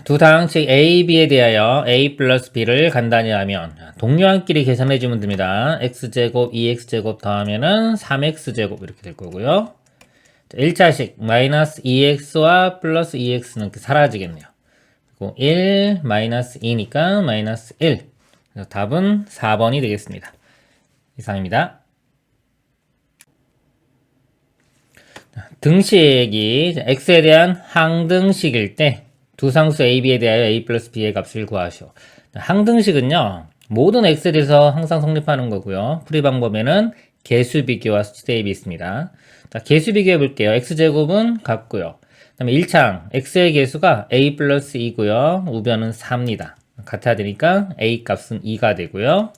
두 다항식 A, B에 대하여 A 플러스 B를 간단히 하면 동료한끼리 계산해주면 됩니다. x제곱, 2x제곱 더하면은 3x제곱 이렇게 될 거고요. 1차식 마이너스 2x와 플러스 2x는 이렇게 사라지겠네요. 그리고 1 마이너스 2니까 마이너스 1. 그래서 답은 4번이 되겠습니다. 이상입니다. 등식이 x에 대한 항등식일 때 두 상수 a, b에 대하여 a 플러스 b의 값을 구하시오. 항등식은요, 모든 x에 대해서 항상 성립하는 거고요. 풀이 방법에는 개수 비교와 수치 대입이 있습니다. 자, 개수 비교해 볼게요. x제곱은 같고요. 그 다음에 1창 x의 개수가 a 플러스 2고요. 우변은 4입니다. 같아야 되니까 a 값은 2가 되고요.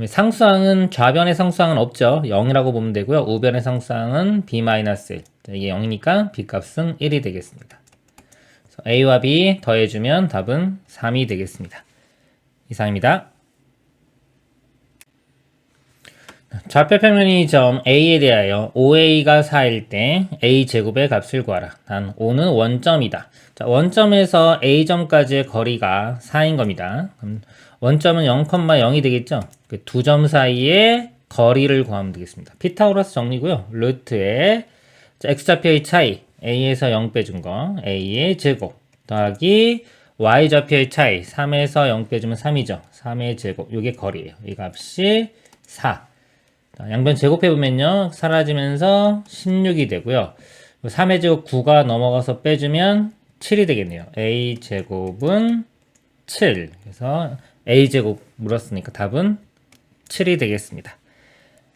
상수항은 좌변의 상수항은 없죠. 0이라고 보면 되고요. 우변의 상수항은 b-1. 이게 0이니까 b 값은 1이 되겠습니다. a와 b 더해주면 답은 3이 되겠습니다. 이상입니다. 좌표 평면이 점 A에 대하여 5A가 4일 때 A제곱의 값을 구하라. 단 O는 원점이다. 자, 원점에서 A점까지의 거리가 4인 겁니다. 그럼 원점은 0,0이 되겠죠? 그 두 점 사이의 거리를 구하면 되겠습니다. 피타고라스 정리고요. 루트에 X좌표의 차이, A에서 0 빼준 거, A의 제곱 더하기 Y좌표의 차이, 3에서 0 빼주면 3이죠. 3의 제곱, 이게 거리예요. 이 값이 4. 양변 제곱해보면요, 사라지면서 16이 되고요. 3의 제곱 9가 넘어가서 빼주면 7이 되겠네요. A제곱은 7. 그래서 A제곱 물었으니까 답은 7이 되겠습니다.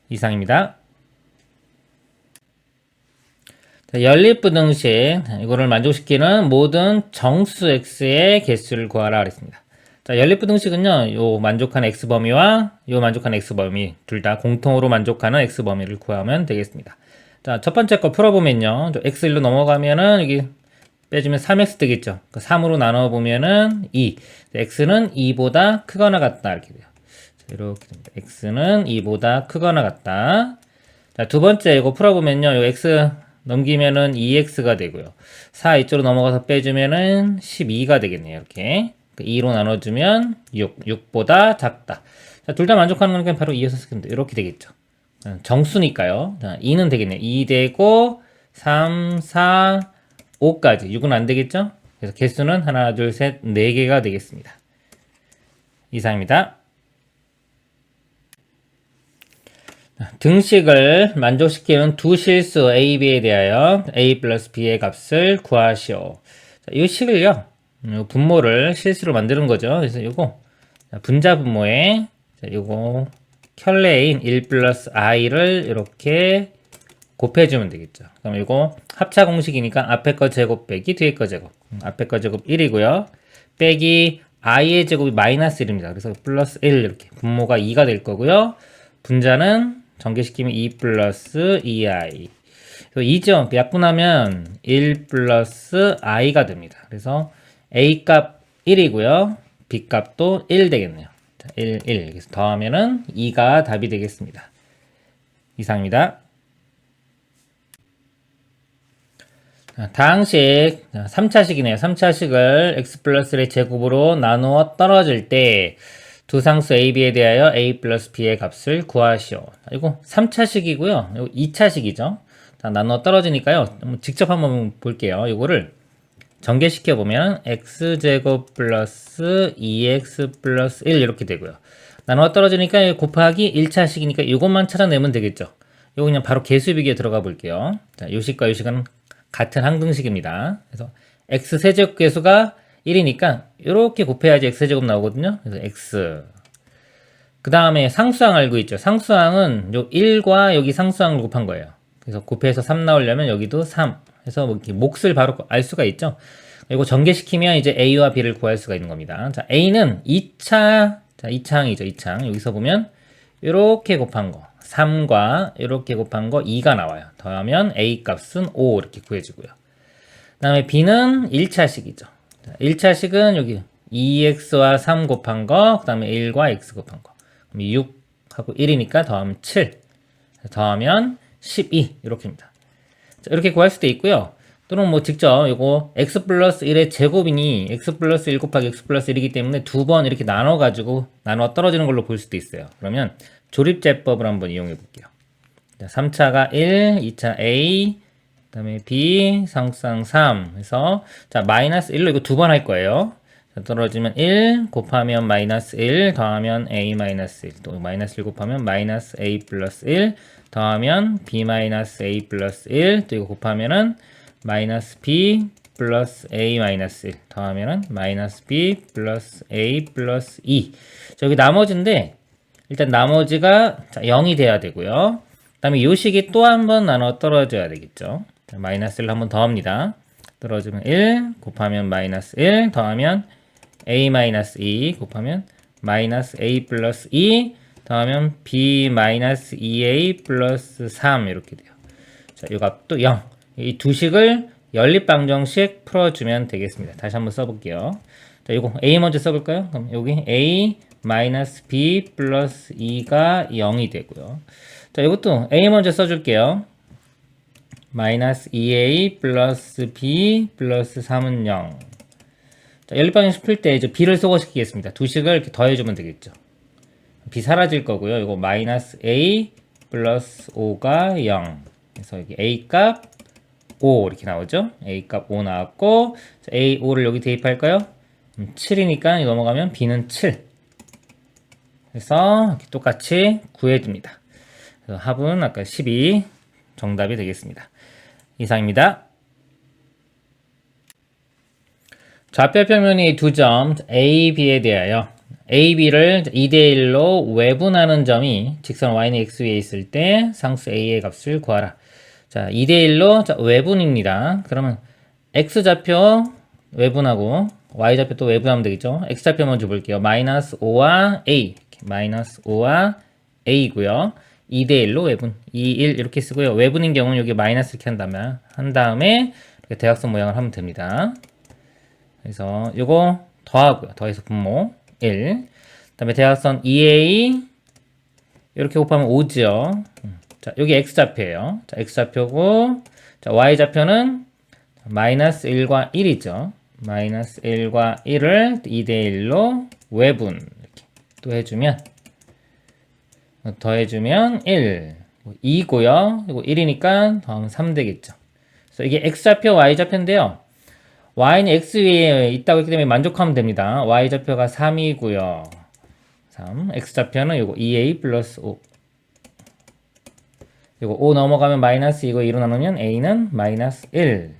이상입니다. 자, 연립부등식, 이거를 만족시키는 모든 정수 x의 개수를 구하라 그랬습니다. 자, 연립부등식은요, 요 만족하는 x범위와 요 만족하는 x범위 둘 다 공통으로 만족하는 x범위를 구하면 되겠습니다. 자, 첫 번째 거 풀어보면요, x1로 넘어가면은 여기 빼주면 3x 되겠죠. 3으로 나눠보면은 2. x는 2보다 크거나 같다 이렇게 돼요. 자, 이렇게 됩니다. x는 2보다 크거나 같다. 자, 두 번째 이거 풀어보면요, 요 x 넘기면은 2x가 되고요. 4 이쪽으로 넘어가서 빼주면은 12가 되겠네요. 이렇게 2로 나눠주면 6보다 작다. 자, 둘 다 만족하는 거니까 바로 2에서 쓰면 돼요. 이렇게 되겠죠. 정수니까요. 자, 2는 되겠네요. 2 되고 3, 4, 5까지. 6은 안 되겠죠? 그래서 개수는 하나, 둘, 셋, 4개가 되겠습니다. 이상입니다. 등식을 만족시키는 두 실수 A, B에 대하여 A 플러스 B의 값을 구하시오. 자, 이 식을요, 분모를 실수로 만드는 거죠. 그래서 이거 분자 분모에 이거 켤레인 1 플러스 i를 이렇게 곱해주면 되겠죠. 그럼 이거 합차 공식이니까 앞에 거 제곱 빼기 뒤에 거 제곱. 앞에 거 제곱 1이고요. 빼기 i의 제곱이 마이너스 1입니다. 그래서 플러스 1 이렇게 분모가 2가 될 거고요. 분자는 전개시키면 2 플러스 2i. 2점 약분하면 1 플러스 i가 됩니다. 그래서 a 값 1이고요. b 값도 1 되겠네요. 1, 1. 그래서 더하면은 2가 답이 되겠습니다. 이상입니다. 다항식 3차식이네요. 3차식을 x 플러스 1의 제곱으로 나누어 떨어질 때 두 상수 a, b에 대하여 a 플러스 b의 값을 구하시오. 이거 3차식이고요. 이거 2차식이죠. 다 나누어 떨어지니까요. 직접 한번 볼게요. 이거를 전개시켜 보면 x제곱 플러스 2x 플러스 1 이렇게 되고요. 나누어 떨어지니까 곱하기 1차식이니까 이것만 찾아내면 되겠죠. 이거 그냥 바로 개수 비교에 들어가 볼게요. 자, 요식과 요식은 같은 항등식입니다. 그래서 x 세제곱 개수가 1이니까 이렇게 곱해야지 x 세제곱 나오거든요. 그래서 x. 그 다음에 상수항 알고 있죠. 상수항은 요 1과 여기 상수항을 곱한 거예요. 그래서 곱해서 3 나오려면 여기도 3 해서 뭐 이렇게 몫을 바로 알 수가 있죠. 그리고 전개시키면 이제 a와 b를 구할 수가 있는 겁니다. 자, a는 2차, 자, 2창이죠. 2창. 여기서 보면 이렇게 곱한 거 3과 이렇게 곱한 거 2가 나와요. 더하면 a 값은 5 이렇게 구해주고요. 그 다음에 b는 1차식이죠. 1차식은 여기 2x와 3 곱한 거, 그 다음에 1과 x 곱한 거. 그럼 6하고 1이니까 더하면 7. 더하면 12. 이렇게입니다. 자, 이렇게 구할 수도 있고요. 또는 뭐 직접 이거 x 플러스 1의 제곱이니 x 플러스 1 곱하기 x 플러스 1이기 때문에 두 번 이렇게 나눠가지고 나눠 떨어지는 걸로 볼 수도 있어요. 그러면 조립제법을 한번 이용해 볼게요. 3차가 1, 2차 A, 그 다음에 B, 상수항 3 해서 자 마이너스 1로 이거 두 번 할 거예요. 자, 떨어지면 1 곱하면 마이너스 1 더하면 A 마이너스 1 또 마이너스 1 곱하면 마이너스 A 플러스 1 더하면 B 마이너스 A 플러스 1 또 이거 곱하면은 마이너스 B 플러스 A 마이너스 1 더하면은 마이너스 B 플러스 A 플러스 2 자, 여기 나머지인데 일단 나머지가 자, 0이 돼야 되고요. 그 다음에 요 식이 또 한 번 나눠 떨어져야 되겠죠. 자, 마이너스 1을 한 번 더합니다. 떨어지면 1 곱하면 마이너스 1 더하면 A 마이너스 2 곱하면 마이너스 A 플러스 2 더하면 B 마이너스 2A 플러스 3 이렇게 돼요. 자, 이 값도 0. 이 두 식을 연립방정식 풀어주면 되겠습니다. 다시 한번 써볼게요. 자, 이거 A 먼저 써볼까요? 그럼 여기 A 마이너스 B 플러스 2가 0이 되고요. 자, 이것도 A 먼저 써줄게요. 마이너스 2A 플러스 B 플러스 3은 0. 자, 연립방정식 풀 때 이제 B를 소거시키겠습니다. 두 식을 이렇게 더해주면 되겠죠. B 사라질 거고요. 이거 마이너스 A 플러스 5가 0. 그래서 여기 A 값 5 이렇게 나오죠. A 값 5 나왔고 자, A 5를 여기 대입할까요? 7이니까 넘어가면 B는 7. 그래서 이렇게 똑같이 구해줍니다. 그래서 합은 아까 12 정답이 되겠습니다. 이상입니다. 좌표평면이 두 점 A, B에 대하여 A, B를 2대1로 외분하는 점이 직선 Y는 X 위에 있을 때 상수 A의 값을 구하라. 자, 2대1로 외분입니다. 그러면 X좌표 외분하고 Y좌표 또 외분하면 되겠죠. X좌표 먼저 볼게요. 마이너스 5와 A 마이너스 5와 A고요. 2대1로 외분 2, 1 이렇게 쓰고요. 외분인 경우는 여기 마이너스 이렇게 한 다음에 이렇게 대각선 모양을 하면 됩니다. 그래서 요거 더하고요. 더해서 분모 1. 그 다음에 대각선 2A 이렇게 곱하면 5죠. 자, 여기 X좌표예요. 자, X좌표고 자, Y좌표는 마이너스 1과 1이죠. 마이너스 1과 1을 2대1로 외분 이렇게 또 해주면 더해주면 1 2고요. 그리고 1이니까 더하면 3 되겠죠. 그래서 이게 X좌표, Y좌표인데요. Y는 X 위에 있다고 했기 때문에 만족하면 됩니다. Y좌표가 3이고요. 3. X좌표는 이거 2A 플러스 5. 이거 5 넘어가면 마이너스 이거 2로 나누면 A는 마이너스 1.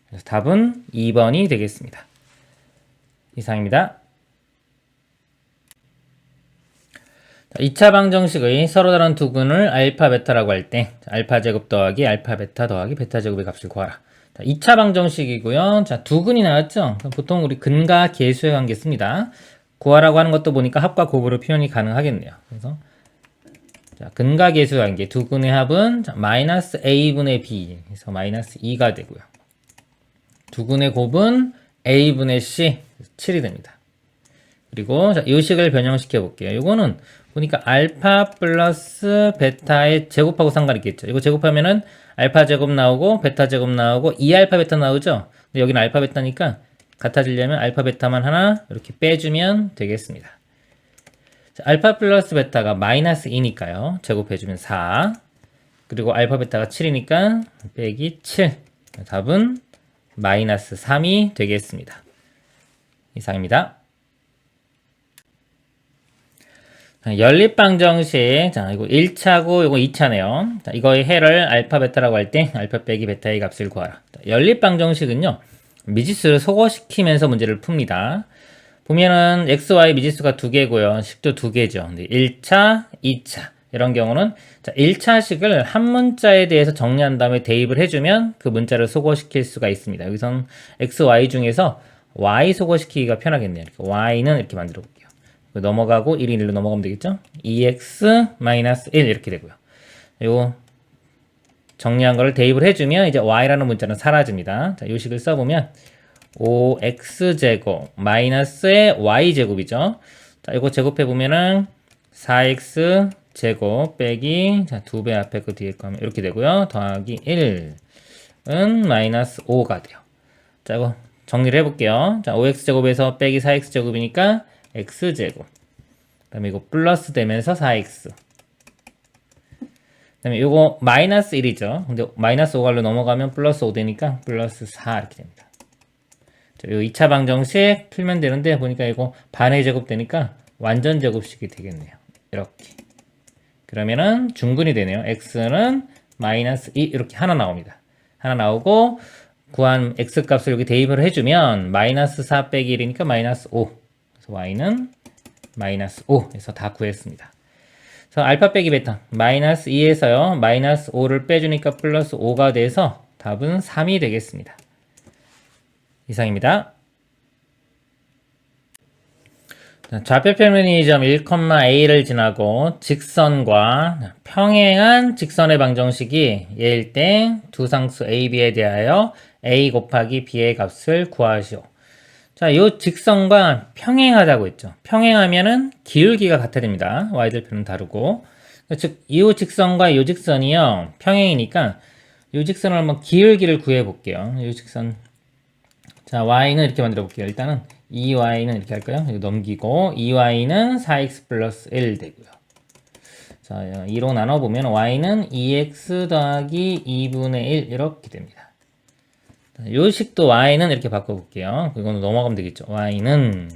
그래서 답은 2번이 되겠습니다. 이상입니다. 2차 방정식의 서로 다른 두 근을 알파 베타라고 할 때 알파 제곱 더하기 알파 베타 더하기 베타 제곱의 값을 구하라. 자, 2차 방정식이고요. 자, 두 근이 나왔죠? 보통 우리 근과 계수의 관계 씁니다. 구하라고 하는 것도 보니까 합과 곱으로 표현이 가능하겠네요. 그래서 자, 근과 계수의 관계 두 근의 합은 자, 마이너스 A분의 B 그래서 마이너스 2가 되고요. 두 근의 곱은 A분의 C 7이 됩니다. 그리고 자, 이 식을 변형시켜 볼게요. 이거는 보니까 알파 플러스 베타의 제곱하고 상관이 있겠죠. 이거 제곱하면은 알파 제곱 나오고 베타 제곱 나오고 2알파 베타 나오죠. 근데 여기는 알파 베타니까 같아지려면 알파 베타만 하나 이렇게 빼주면 되겠습니다. 자, 알파 플러스 베타가 마이너스 2니까요. 제곱해주면 4. 그리고 알파 베타가 7이니까 빼기 7. 답은 마이너스 3이 되겠습니다. 이상입니다. 연립방정식. 자, 이거 1차고 이거 2차네요. 자, 이거의 해를 알파 베타라고 할 때 알파 빼기 베타의 값을 구하라. 자, 연립방정식은요. 미지수를 소거시키면서 문제를 풉니다. 보면은 XY 미지수가 두 개고요. 식도 두 개죠. 근데 1차, 2차 이런 경우는 자, 1차식을 한 문자에 대해서 정리한 다음에 대입을 해주면 그 문자를 소거시킬 수가 있습니다. 여기선 XY 중에서 Y 소거시키기가 편하겠네요. 이렇게 Y는 이렇게 만들어 볼게요. 넘어가고 1이 1로 넘어가면 되겠죠? 2x-1 이렇게 되고요. 요 정리한 거를 대입을 해주면 이제 y라는 문자는 사라집니다. 자, 요 식을 써보면 5x제곱 마이너스의 y제곱이죠. 자, 이거 제곱해보면은 4x제곱 빼기 자, 2배 앞에 거 뒤에 거 하면 이렇게 되고요. 더하기 1 마이너스 5가 돼요. 자, 이거 정리를 해볼게요. 자, 5x제곱에서 빼기 4x제곱이니까 x제곱. 그 다음에 이거 플러스 되면서 4x. 그 다음에 이거 마이너스 1이죠. 근데 마이너스 5가로 넘어가면 플러스 5 되니까 플러스 4 이렇게 됩니다. 자, 요 2차 방정식 풀면 되는데 보니까 이거 반의 제곱 되니까 완전 제곱식이 되겠네요. 이렇게. 그러면은 중근이 되네요. x는 마이너스 2 이렇게 하나 나옵니다. 하나 나오고 구한 x값을 여기 대입을 해주면 마이너스 4 빼기 1이니까 마이너스 5. 그래서 y는 마이너스 5 해서 다 구했습니다. 그래서 알파 빼기 베타 마이너스 2에서요 마이너스 5를 빼주니까 플러스 5가 돼서 답은 3이 되겠습니다. 이상입니다. 좌표평면이 점 1,a를 지나고 직선과 평행한 직선의 방정식이 예일 때 두 상수 a, b에 대하여 a 곱하기 b의 값을 구하시오. 자, 요 직선과 평행하다고 했죠. 평행하면은 기울기가 같아야 됩니다. y절편은 다르고. 즉, 이 직선과 이 직선이요. 평행이니까 이 직선을 한번 기울기를 구해 볼게요. 이 직선. 자, y는 이렇게 만들어 볼게요. 일단은 2y는 이렇게 할까요? 이거 넘기고 2y는 4x 플러스 1 되고요. 자, 2로 나눠보면 y는 2x 더하기 2분의 1 이렇게 됩니다. 요 식도 y는 이렇게 바꿔볼게요. 이거는 넘어가면 되겠죠. y는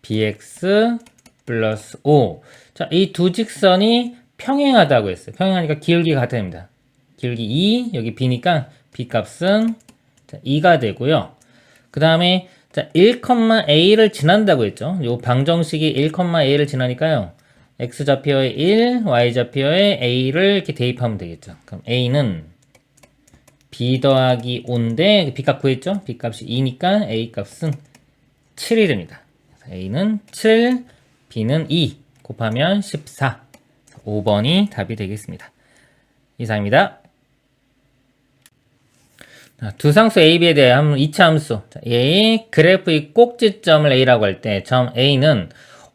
bx 플러스 5. 자, 이 두 직선이 평행하다고 했어요. 평행하니까 기울기가 같아야 됩니다. 기울기 2, 여기 b니까 b 값은 2가 되고요. 그 다음에 1,a를 지난다고 했죠. 요 방정식이 1,a를 지나니까요. x좌표에 1, y좌표에 a를 이렇게 대입하면 되겠죠. 그럼 a는 b 더하기 5인데 b값 구했죠? b값이 2니까 a값은 7이 됩니다. a는 7, b는 2 곱하면 14. 5번이 답이 되겠습니다. 이상입니다. 두 상수 a, b에 대해 한번 2차 함수. a 그래프의 꼭지점을 a라고 할 때 점 a는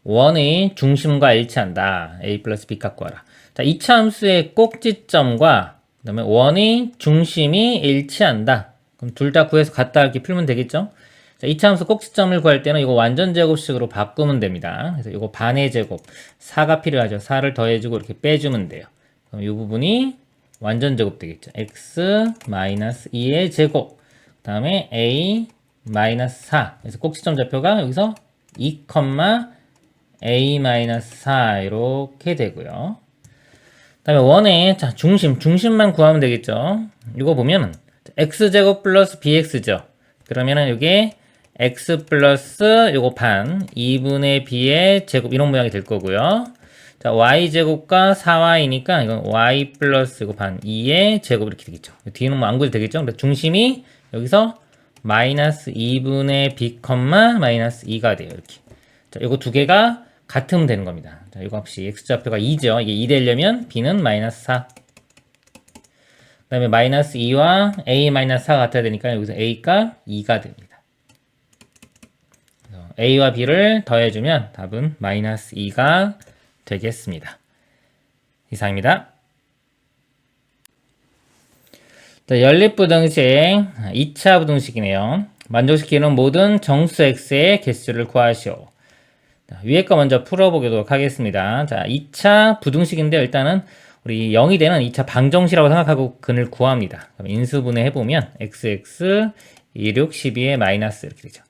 원의 중심과 일치한다. a 플러스 b 값 구하라. 자, 2차 함수의 꼭지점과 그 다음에 원의 중심이 일치한다. 그럼 둘 다 구해서 같다 이렇게 풀면 되겠죠? 자, 2차 함수 꼭지점을 구할 때는 이거 완전 제곱식으로 바꾸면 됩니다. 그래서 이거 반의 제곱 4가 필요하죠. 4를 더해주고 이렇게 빼주면 돼요. 그럼 이 부분이 완전 제곱 되겠죠. x 마이너스 2의 제곱. 그 다음에 a 마이너스 4. 그래서 꼭지점 좌표가 여기서 2, a 마이너스 4 이렇게 되고요. 그 다음에 원의 자 중심만 구하면 되겠죠. 이거 보면은 x제곱 플러스 bx죠. 그러면은 이게 x 플러스 요거 반 2분의 b의 제곱 이런 모양이 될 거고요. 자, y제곱과 4y니까 이건 y 플러스 이거 반 2의 제곱 이렇게 되겠죠. 뒤는 뭐 안 구해도 되겠죠. 근데 중심이 여기서 마이너스 2분의 b, 마이너스 2가 돼요. 이렇게. 자, 이거 두 개가 같으면 되는 겁니다. 자, 이거 혹시 x좌표가 2죠. 이게 2 되려면 b는 마이너스 4. 그 다음에 마이너스 2와 a 마이너스 4가 같아야 되니까 여기서 a가 2가 됩니다. 그래서 a와 b를 더해주면 답은 마이너스 2가 되겠습니다. 이상입니다. 자, 연립부등식 2차 부등식이네요. 만족시키는 모든 정수 x의 개수를 구하시오. 자, 위에 거 먼저 풀어보도록 하겠습니다. 자, 2차 부등식인데 일단은 우리 0이 되는 2차 방정식이라고 생각하고 근을 구합니다. 그럼 인수분해 해보면 xx 2, 6, 12의 마이너스 이렇게 되죠.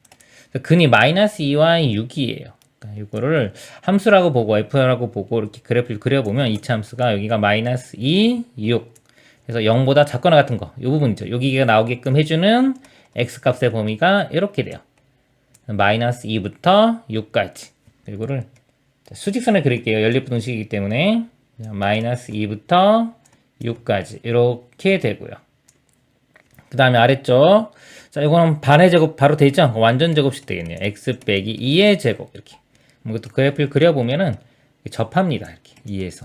근이 마이너스 2와 6이에요. 이거를 함수라고 보고 f라고 보고 이렇게 그래프를 그려보면 2차 함수가 여기가 마이너스 2, 6 그래서 0보다 작거나 같은 거 이 부분이죠. 여기가 나오게끔 해주는 x값의 범위가 이렇게 돼요. 마이너스 2부터 6까지 이거를 수직선을 그릴게요. 연립부등식이기 때문에 마이너스 2부터 6까지 이렇게 되고요. 그 다음에 아래쪽 자 이거는 반의 제곱 바로 되죠. 완전 제곱식 되겠네요. x 빼기 2의 제곱 이렇게 이것도 그래프를 그려보면은 접합니다. 이렇게 2에서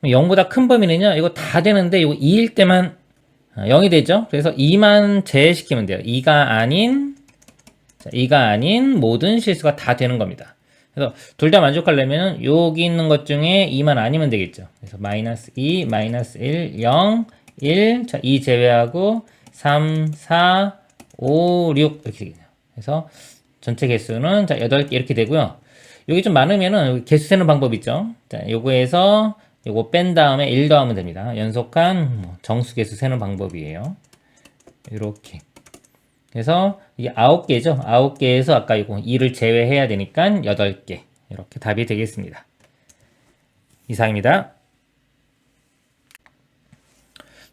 0보다 큰 범위는요. 이거 다 되는데 이거 2일 때만 0이 되죠. 그래서 2만 제외시키면 돼요. 2가 아닌 모든 실수가 다 되는 겁니다. 그래서 둘 다 만족하려면 여기 있는 것 중에 2만 아니면 되겠죠. 그래서 마이너스 2, 마이너스 1, 0, 1, 자, 2 제외하고 3, 4, 5, 6 이렇게 되겠네요. 그래서 전체 개수는 자 8개 이렇게 되고요. 여기 좀 많으면은 개수 세는 방법 있죠. 자, 요거에서 요거 뺀 다음에 1 더하면 됩니다. 연속한 정수 개수 세는 방법이에요. 이렇게. 그래서 이게 9개죠. 9개에서 아까 이거 2를 제외해야 되니까 8개. 이렇게 답이 되겠습니다. 이상입니다.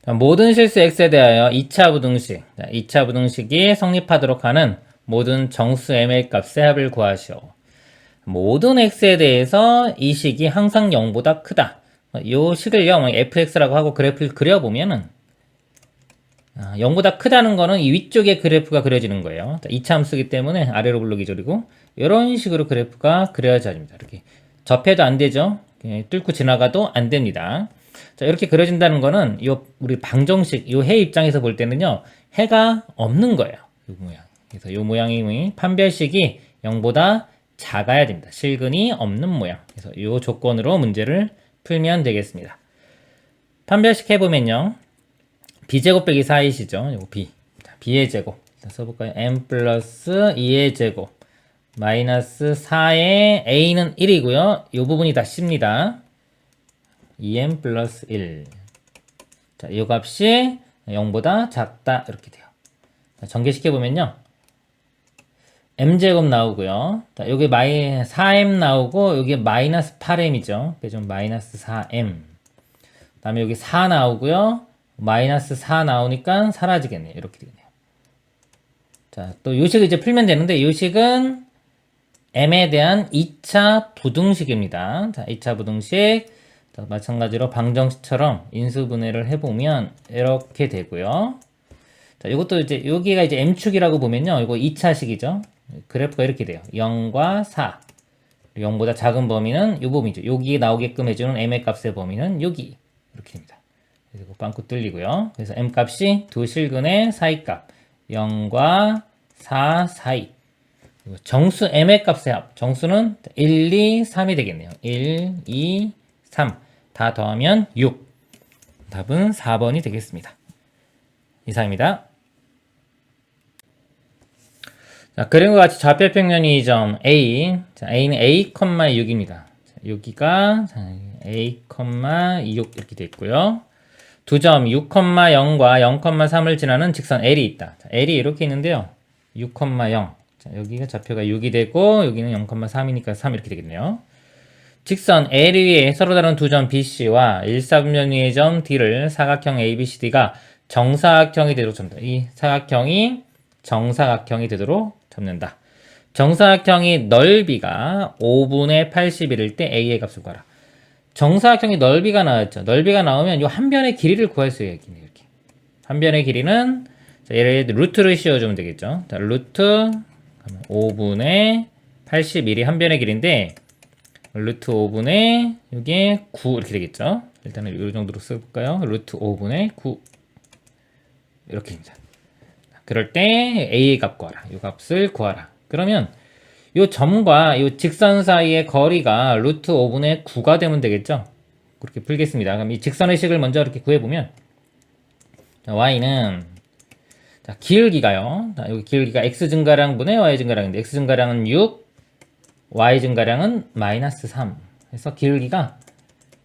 자, 모든 실수 x에 대하여 2차 부등식. 자, 2차 부등식이 성립하도록 하는 모든 정수 m의 값의 합을 구하시오. 모든 x에 대해서 이 식이 항상 0보다 크다. 이 식을요, fx라고 하고 그래프를 그려보면은 0보다 크다는 거는 이 위쪽에 그래프가 그려지는 거예요. 2차 함수이기 때문에 아래로 블록이 저리고 이런 식으로 그래프가 그려져야 됩니다. 이렇게 접해도 안 되죠. 뚫고 지나가도 안 됩니다. 자, 이렇게 그려진다는 거는 우리 방정식 이 해 입장에서 볼 때는요, 해가 없는 거예요. 이 모양. 그래서 이 모양이 판별식이 0보다 작아야 됩니다. 실근이 없는 모양. 그래서 이 조건으로 문제를 풀면 되겠습니다. 판별식 해보면요, b제곱 빼기 4이시죠. 요거 b. 자, b의 제곱. 자, 써볼까요? m 플러스 2의 제곱. 마이너스 4의 a는 1이고요. 이 부분이 다 c입니다. 2m 플러스 1. 자, 이 값이 0보다 작다. 이렇게 돼요. 자, 전개시켜보면요, m제곱 나오고요. 자, 여기 4m 나오고, 여기 마이너스 8m이죠. 그래서 마이너스 4m. 그 다음에 여기 4 나오고요. 마이너스 4 나오니까 사라지겠네요. 이렇게 되겠네요. 자, 또 요식을 이제 풀면 되는데, 요식은 m에 대한 2차 부등식입니다. 자, 2차 부등식. 자, 마찬가지로 방정식처럼 인수분해를 해보면 이렇게 되고요. 자, 이것도 이제 여기가 이제 m축이라고 보면요, 이거 2차식이죠. 그래프가 이렇게 돼요. 0과 4. 0보다 작은 범위는 이 범위죠. 여기에 나오게끔 해주는 m의 값의 범위는 여기. 이렇게 됩니다. 그리고 빵꾸 뚫리고요. 그래서 m 값이 두 실근의 사이값 0과 4 사이. 정수 m의 값의 합. 정수는 1, 2, 3이 되겠네요. 1, 2, 3. 다 더하면 6. 답은 4번이 되겠습니다. 이상입니다. 자, 그림과 같이 좌표평면이 이 점 A. 자, A는 A, 6입니다. 여기가 A, 6 이렇게 되어 있고요. 두 점 6,0과 0,3을 지나는 직선 L이 있다. 자, L이 이렇게 있는데요. 6,0. 자, 여기가 좌표가 6이 되고 여기는 0,3이니까 3 이렇게 되겠네요. 직선 L 위에 서로 다른 두 점 BC와 일사분면 위의 점 D를 사각형 ABCD가 정사각형이 되도록 접는다. 이 사각형이 정사각형이 되도록 접는다. 정사각형이 넓이가 5분의 81일 때 A의 값을 구하라. 정사각형이 넓이가 나왔죠. 넓이가 나오면 이 한 변의 길이를 구할 수 있어요. 이렇게. 한 변의 길이는, 자, 얘를 루트를 씌워주면 되겠죠. 자, 루트 5분의 81이 한 변의 길인데, 루트 5분의 이게 9 이렇게 되겠죠. 일단은 이 정도로 써볼까요? 루트 5분의 9 이렇게 됩니다. 그럴 때 A의 값 구하라. 이 값을 구하라. 그러면 이 점과 이 직선 사이의 거리가 루트 5분의 9가 되면 되겠죠. 그렇게 풀겠습니다. 그럼 이 직선의 식을 먼저 이렇게 구해보면, 자, y는, 자, 기울기가요. 자, 여기 기울기가 x 증가량 분의 y 증가량인데, x 증가량은 6, y 증가량은 마이너스 3. 그래서 기울기가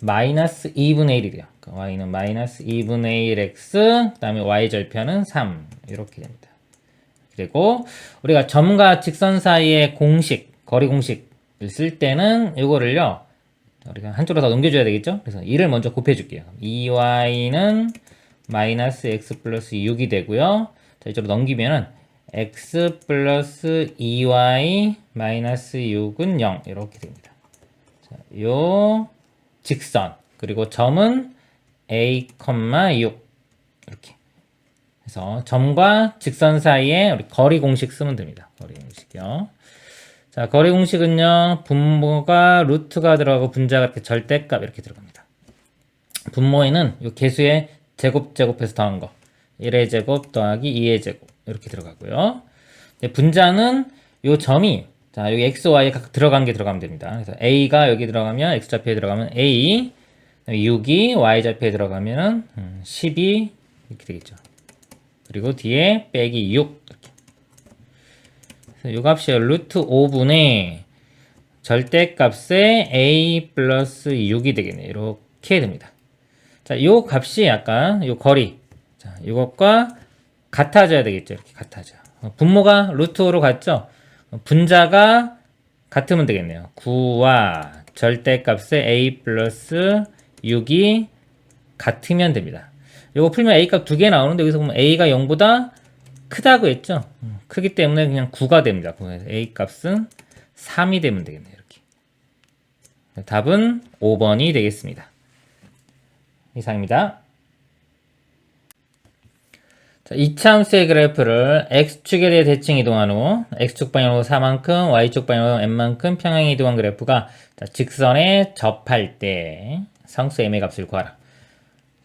마이너스 2분의 1이 돼요. 그러니까 y는 마이너스 2분의 1 x, 그 다음에 y 절편은 3. 이렇게 됩니다. 그리고 우리가 점과 직선 사이의 공식, 거리 공식을 쓸 때는 이거를요, 우리가 한쪽으로 더 넘겨줘야 되겠죠? 그래서 2를 먼저 곱해줄게요. 2y는 마이너스 x 플러스 6이 되고요. 자, 이쪽으로 넘기면은 x 플러스 2y 마이너스 6은 0 이렇게 됩니다. 자, 요 직선 그리고 점은 a, 6 이렇게. 그래서 점과 직선 사이에 우리 거리 공식 쓰면 됩니다. 거리 공식이요. 자, 거리 공식은요, 분모가 루트가 들어가고 분자가 이렇게 절대값 이렇게 들어갑니다. 분모에는 이 개수의 제곱해서 더한 거 1의 제곱 더하기 2의 제곱 이렇게 들어가고요. 분자는 이 점이, 자, 여기 x, y에 각 들어간 게 들어가면 됩니다. 그래서 a가 여기 들어가면 x좌표에 들어가면 a, 6이 y좌표에 들어가면 12 이렇게 되겠죠. 그리고 뒤에 빼기 6. 그래서 요 값이 루트 5분의 절대값의 a 플러스 6이 되겠네요. 이렇게 됩니다. 자, 요 값이 아까 요 거리. 자, 이것과 같아져야 되겠죠. 이렇게 같아져. 분모가 루트 5로 같죠? 분자가 같으면 되겠네요. 9와 절대값의 a 플러스 6이 같으면 됩니다. 요거 풀면 a 값 2개 나오는데 여기서 보면 a가 0보다 크다고 했죠? 크기 때문에 그냥 9가 됩니다. 그래서 a 값은 3이 되면 되겠네요. 이렇게. 답은 5번이 되겠습니다. 이상입니다. 자, 이차함수의 그래프를 x축에 대해 대칭 이동한 후 x축 방향으로 4만큼, y축 방향으로 n만큼 평행 이동한 그래프가 직선에 접할 때 상수 m의 값을 구하라.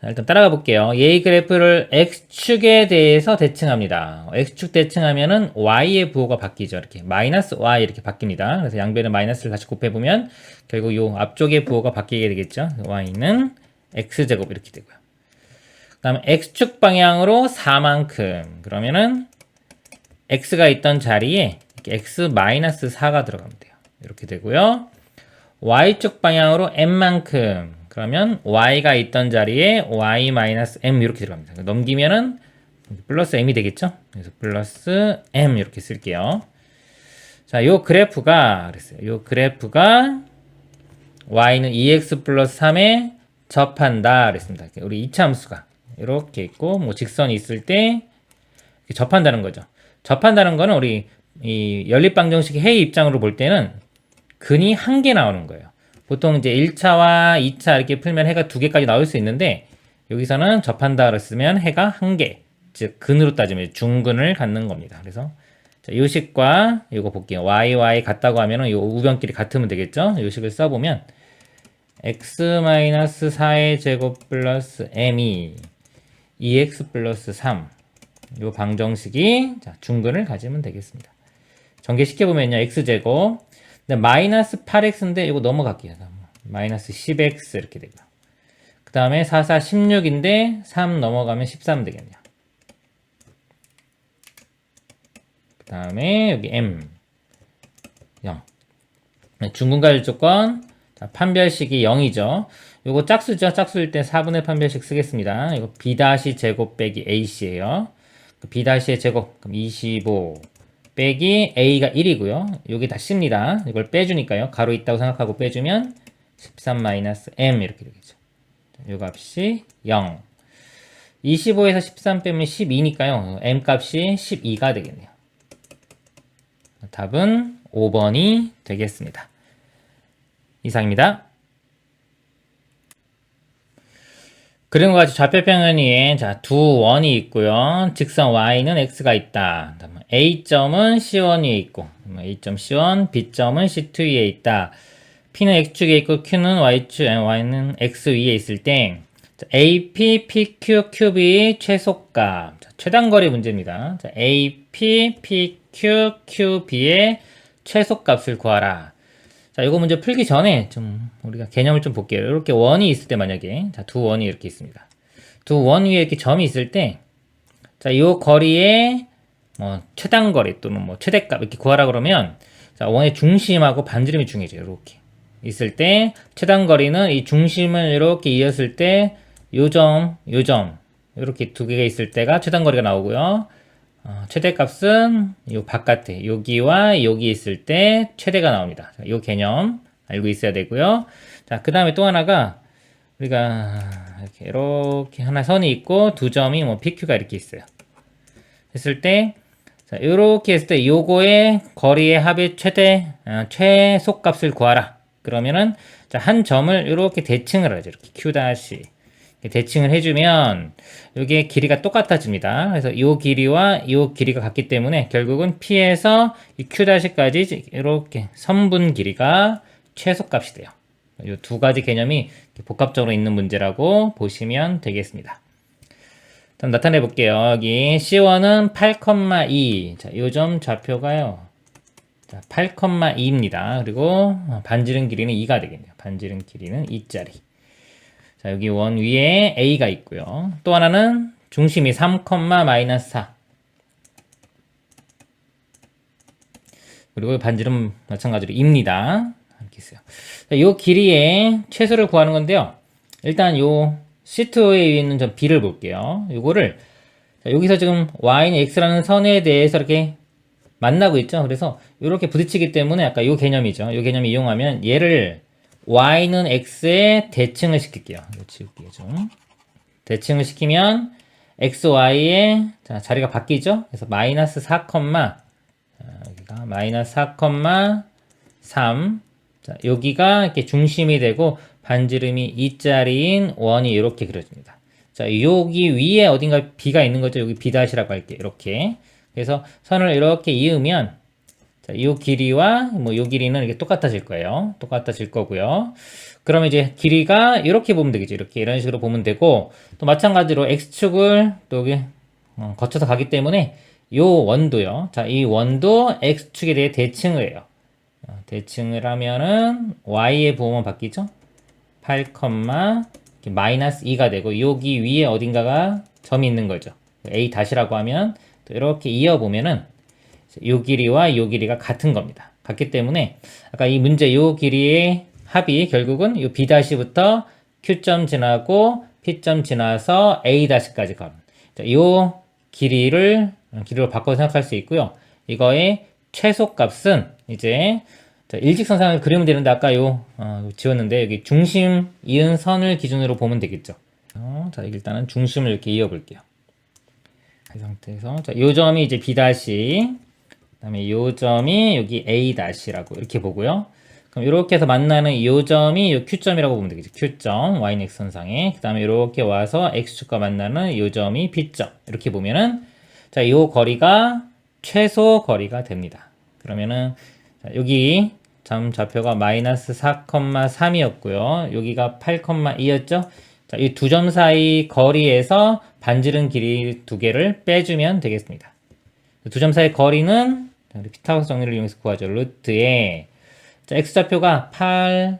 자, 일단 따라가 볼게요. 이 그래프를 x축에 대해서 대칭합니다. x축 대칭하면은 y의 부호가 바뀌죠. 이렇게 마이너스 y 이렇게 바뀝니다. 그래서 양변의 마이너스를 다시 곱해보면 결국 요 앞쪽의 부호가 바뀌게 되겠죠. y는 x제곱 이렇게 되고요. 그 다음에 x축 방향으로 4만큼 그러면은 x가 있던 자리에 x-4가 들어가면 돼요. 이렇게 되고요. y축 방향으로 n만큼 그러면 y가 있던 자리에 y-m 이렇게 들어갑니다. 넘기면은 플러스 m이 되겠죠? 그래서 플러스 m 이렇게 쓸게요. 자, 요 그래프가 그랬어요. 요 그래프가 y는 2x 플러스 3에 접한다 그랬습니다. 우리 2차 함수가 이렇게 있고 뭐 직선이 있을 때 접한다는 거죠. 접한다는 거는 우리 이 연립방정식 해의 입장으로 볼 때는 근이 한 개 나오는 거예요. 보통 이제 1차와 2차 이렇게 풀면 해가 2개까지 나올 수 있는데 여기서는 접한다 그랬으면 해가 한 개, 즉 근으로 따지면 중근을 갖는 겁니다. 그래서 자, 요식과 이거 볼게요. y 같다고 하면은 요 우변끼리 같으면 되겠죠? 요식을 써보면 x-4의 제곱 플러스 m이 2x 플러스 3 요 방정식이 자, 중근을 가지면 되겠습니다. 전개시켜보면요. x제곱 근데 마이너스 8x인데 이거 넘어갈게요. 마이너스 10x 이렇게 되고요. 그 다음에 4, 4, 16인데 3 넘어가면 13 되겠네요. 그 다음에 여기 m 0 중근가율 조건 자, 판별식이 0이죠. 요거 짝수죠. 짝수일 때 4분의 판별식 쓰겠습니다. 이거 b 제곱 빼기 ac예요. 그 b의 제곱 그럼 25 빼기 a가 1이고요. 여기 다 C입니다. 이걸 빼주니까요. 가로 있다고 생각하고 빼주면 13-m 이렇게 되겠죠. 이 값이 0. 25에서 13 빼면 12니까요. m 값이 12가 되겠네요. 답은 5번이 되겠습니다. 이상입니다. 그림과 같이 좌표평면위에 자, 두 원이 있고요. 직선 y는 x가 있다. A점은 C1 위에 있고 A점 C1, B점은 C2 위에 있다. P는 x축에 있고 Q는 y축, y는 x 위에 있을 때 자, AP, PQ, QB 최소값 자, 최단거리 문제입니다. 자, AP, PQ, QB의 최소값을 구하라. 자, 이거 문제 풀기 전에 좀 우리가 개념을 좀 볼게요. 이렇게 원이 있을 때 만약에 자, 두 원이 이렇게 있습니다. 두 원 위에 이렇게 점이 있을 때 자, 이 거리에 뭐 최단거리 또는 뭐 최대값 이렇게 구하라 그러면 자, 원의 중심하고 반지름이 중요해져요. 이렇게 있을 때 최단거리는 이 중심을 이렇게 이었을 때 요점 이렇게 두 개가 있을 때가 최단거리가 나오고요. 최대값은 요 바깥에 여기와 여기 있을 때 최대가 나옵니다. 자, 요 개념 알고 있어야 되고요. 자, 그 다음에 또 하나가 우리가 이렇게 하나 선이 있고 두 점이 뭐 PQ가 이렇게 있어요. 했을 때 자, 이렇게 했을 때 요거의 거리의 합의 최소값을 구하라. 그러면은 자, 한 점을 이렇게 대칭을 하죠. 이렇게 Q 다시 대칭을 해주면 이게 길이가 똑같아집니다. 그래서 이 길이와 이 길이가 같기 때문에 결국은 P에서 이 Q'까지 이렇게 선분 길이가 최소값이 돼요. 이 두 가지 개념이 복합적으로 있는 문제라고 보시면 되겠습니다. 그럼 나타내 볼게요. 여기 C1은 8,2. 자, 이 점 좌표가요. 8,2입니다. 그리고 반지름 길이는 2가 되겠네요. 반지름 길이는 2짜리. 자, 여기 원 위에 A가 있고요. 또 하나는 중심이 3, 마이너스 4. 그리고 반지름 마찬가지로 2입니다. 이렇게 있어요. 자, 요 길이의 최소를 구하는 건데요. 일단 요 시트에 있는 점 B를 볼게요. 요거를 여기서 지금 Y는 X라는 선에 대해서 이렇게 만나고 있죠. 그래서 이렇게 부딪히기 때문에 아까 요 개념이죠. 요 개념 이용하면 얘를 Y는 X에 대칭을 시킬게요. 이거 지울게요 좀. 대칭을 시키면 XY의 자리가 바뀌죠. 그래서 마이너스 4, 여기가 마이너스 4, 3. 자, 여기가 이렇게 중심이 되고 반지름이 2짜리인 원이 이렇게 그려집니다. 자, 여기 위에 어딘가 B가 있는 거죠. 여기 B''라고 할게요. 이렇게. 그래서 선을 이렇게 이으면 자, 이 길이와 요 길이는 이렇게 똑같아질 거예요. 똑같아질 거고요. 그러면 이제 길이가 이렇게 보면 되겠죠. 이렇게 이런 식으로 보면 되고 또 마찬가지로 x축을 또 여기 거쳐서 가기 때문에 요 원도요. 자, 이 원도 x축에 대해 대칭을 해요. 대칭을 하면은 y의 부호만 바뀌죠. 8, 마이너스 2가 되고 여기 위에 어딘가가 점이 있는 거죠. a 다시라고 하면 또 이렇게 이어보면은 요 길이와 요 길이가 같은 겁니다. 같기 때문에 아까 이 문제 요 길이의 합이 결국은 요 B'부터 Q점 지나고 P점 지나서 A'까지 가는 요 길이로 바꿔서 생각할 수 있고요. 이거의 최소값은 이제 일직선상을 그리면 되는데 아까 지웠는데 여기 중심 이은 선을 기준으로 보면 되겠죠. 자, 일단은 중심을 이렇게 이어볼게요. 이 상태에서 요 점이 이제 B', 그다음에 요 점이 여기 A'라고 이렇게 보고요. 그럼 이렇게 해서 만나는 요 점이 요 Q점이라고 보면 되겠죠. Q점, Y는 X선상에. 그 다음에 이렇게 와서 X축과 만나는 요 점이 B점. 이렇게 보면은, 자, 요 거리가 최소 거리가 됩니다. 그러면은, 자, 여기 점 좌표가 마이너스 4, 3이었고요. 여기가 8, 2였죠. 자, 이 두 점 사이 거리에서 반지름 길이 두 개를 빼주면 되겠습니다. 두 점 사이 거리는 우리 피타고라스 정리를 이용해서 구하죠. 루트에 자, x좌표가 8,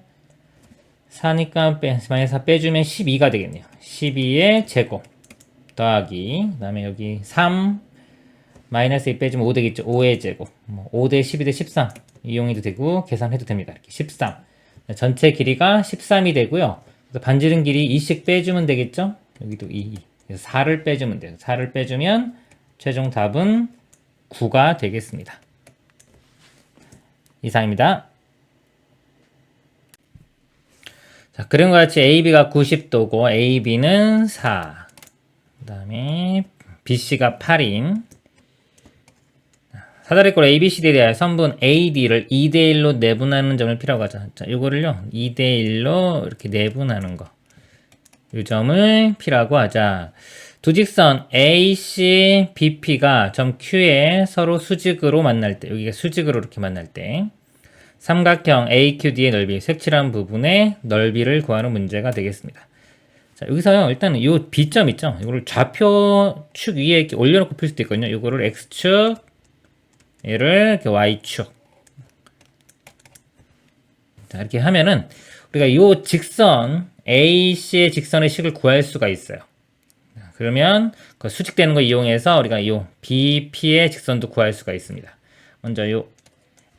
4니까 마이너스 4 빼주면 12가 되겠네요. 12의 제곱 더하기 그 다음에 여기 3 마이너스 2 빼주면 5 되겠죠. 5의 제곱 5대 12대 13 이용해도 되고 계산해도 됩니다. 이렇게 13 전체 길이가 13이 되고요. 그래서 반지름 길이 2씩 빼주면 되겠죠. 여기도 2 그래서 4를 빼주면 돼요. 4를 빼주면 최종 답은 9가 되겠습니다. 이상입니다. 자, 그런 것 같이 AB가 90도고 AB는 4. 그 다음에 BC가 8인 사다리꼴 ABCD에 대하여 선분 AD를 2대1로 내분하는 점을 P라고 하자. 자, 이거를요 2대1로 이렇게 내분하는 거. 이 점을 P라고 하자. 두 직선 AC, BP가 점 Q에 서로 수직으로 만날 때, 여기가 수직으로 이렇게 만날 때, 삼각형 AQD의 넓이, 색칠한 부분의 넓이를 구하는 문제가 되겠습니다. 자, 여기서요, 일단은 이 B점 있죠? 이거를 좌표 축 위에 이렇게 올려놓고 풀 수도 있거든요. 이거를 X축, 얘를 이렇게 Y축. 자, 이렇게 하면은, 우리가 이 직선, AC의 직선의 식을 구할 수가 있어요. 그러면 그 수직되는 거 이용해서 우리가 이 BP의 직선도 구할 수가 있습니다. 먼저 이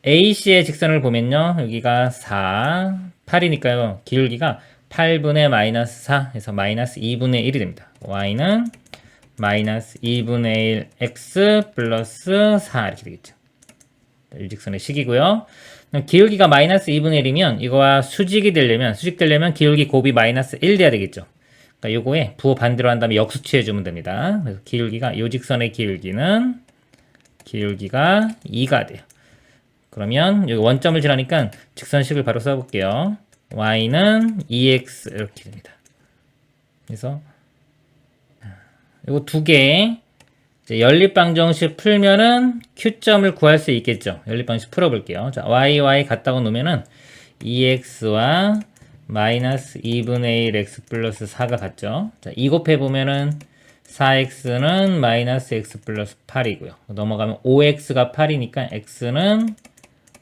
AC의 직선을 보면요. 여기가 4, 8이니까요. 기울기가 8분의 마이너스 4 해서 마이너스 2분의 1이 됩니다. Y는 마이너스 2분의 1 X 플러스 4 이렇게 되겠죠. 일직선의 식이고요. 기울기가 마이너스 2분의 1이면 이거와 수직되려면 기울기 곱이 마이너스 1 돼야 되겠죠. 그러니까 요거에 부호 반대로 한 다음에 역수치해 주면 됩니다. 그래서 기울기가 요 직선의 기울기가 2가 돼요. 그러면 여기 원점을 지나니까 직선식을 바로 써볼게요. y는 2x 이렇게 됩니다. 그래서 요거 두 개 연립방정식 풀면은 q점을 구할 수 있겠죠. 연립방정식 풀어볼게요. 자, y 같다고 놓으면은 2x와 마이너스 2분의 1 x 플러스 4가 같죠. 자, 2 곱해보면은 4x는 마이너스 x 플러스 8이고요. 넘어가면 5x가 8이니까 x는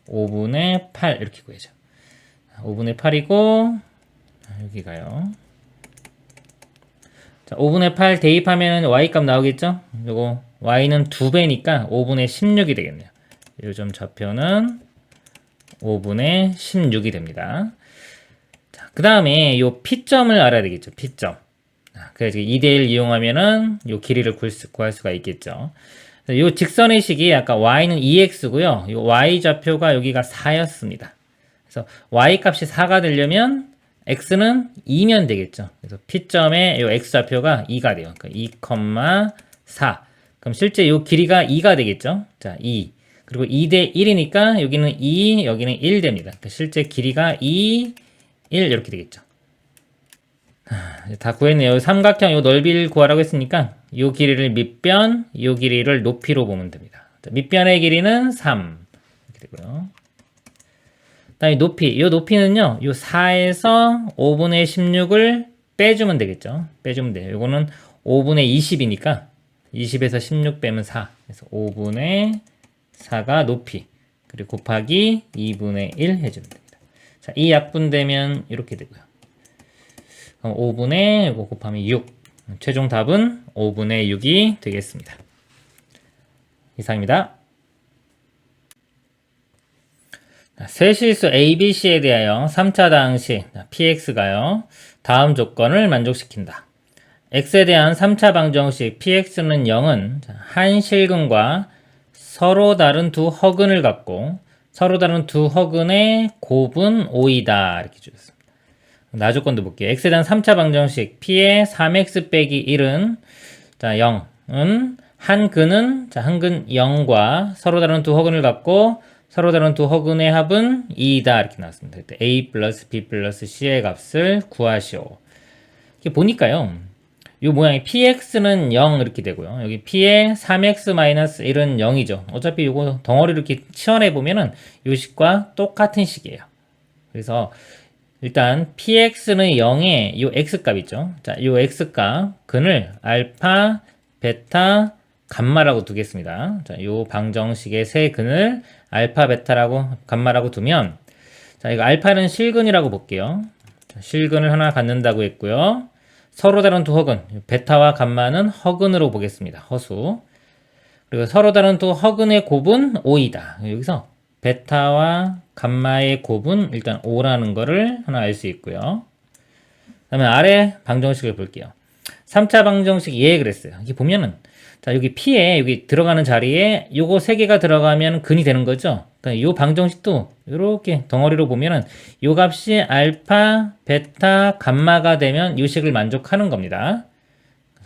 5분의 8 이렇게 구해죠. 5분의 8이고 여기가요. 자, 5분의 8 대입하면 y값 나오겠죠? 요거 y는 2배니까 5분의 16이 되겠네요. 요점 좌표는 5분의 16이 됩니다. 자, 그 다음에 요 P점을 알아야 되겠죠. P점. 그래서 2대1 이용하면은 요 길이를 구할 수가 있겠죠. 요 직선의 식이 아까 y는 2x고요. 요 y 좌표가 여기가 4였습니다. 그래서 y 값이 4가 되려면 x는 2면 되겠죠. 그래서 P점의 요 x 좌표가 2가 돼요. 그러니까 2,4. 그럼 실제 요 길이가 2가 되겠죠. 자, 2. 그리고 2대 1이니까 여기는 2, 여기는 1 됩니다. 그러니까 실제 길이가 2, 1 이렇게 되겠죠. 다 구했네요. 삼각형 요 넓이를 구하라고 했으니까 요 길이를 밑변, 요 길이를 높이로 보면 됩니다. 밑변의 길이는 3 이렇게 되고요. 그다음에 높이, 요 높이는요, 요 4에서 5분의 16을 빼주면 되겠죠. 빼주면 돼요. 요거는 5분의 20이니까 20에서 16 빼면 4. 그래서 5분의 4가 높이. 그리고 곱하기 2분의 1 해주면 됩니다. 자, 이 약분되면 이렇게 되고요. 그럼 5분의 이거 곱하면 6. 최종 답은 5분의 6이 되겠습니다. 이상입니다. 세실수 ABC에 대하여 3차 다항식 PX가요. 다음 조건을 만족시킨다. X에 대한 3차 방정식 PX는 0은 한 실근과 서로 다른 두 허근을 갖고 서로 다른 두 허근의 곱은 5이다. 이렇게 주셨습니다. 나조건도 볼게요. X에 대한 3차 방정식 P의 3X 빼기 1은 자 0은 한 근은 한 근 0과 서로 다른 두 허근을 갖고 서로 다른 두 허근의 합은 2이다. 이렇게 나왔습니다. 그때 A 플러스 B 플러스 C의 값을 구하시오. 이렇게 보니까요. 이 모양이 PX는 0 이렇게 되고요. 여기 P의 3X-1은 0이죠. 어차피 이거 덩어리를 이렇게 치환해 보면은 이 식과 똑같은 식이에요. 그래서 일단 px는 0에 요 x값 있죠. 자, 요 x값 근을 알파, 베타, 감마라고 두겠습니다. 자, 요 방정식의 세 근을 알파, 베타라고 감마라고 두면 자, 이거 알파는 실근이라고 볼게요. 자, 실근을 하나 갖는다고 했고요. 서로 다른 두 허근, 베타와 감마는 허근으로 보겠습니다. 허수. 그리고 서로 다른 두 허근의 곱은 5이다. 여기서 베타와 감마의 곱은 일단 5라는 거를 하나 알 수 있고요. 그 다음에 아래 방정식을 볼게요. 3차 방정식 예 그랬어요. 여기 보면은 자 여기 P에 여기 들어가는 자리에 요거 3개가 들어가면 근이 되는 거죠. 그러니까 요 방정식도 이렇게 덩어리로 보면은 요 값이 알파, 베타, 감마가 되면 요 식을 만족하는 겁니다.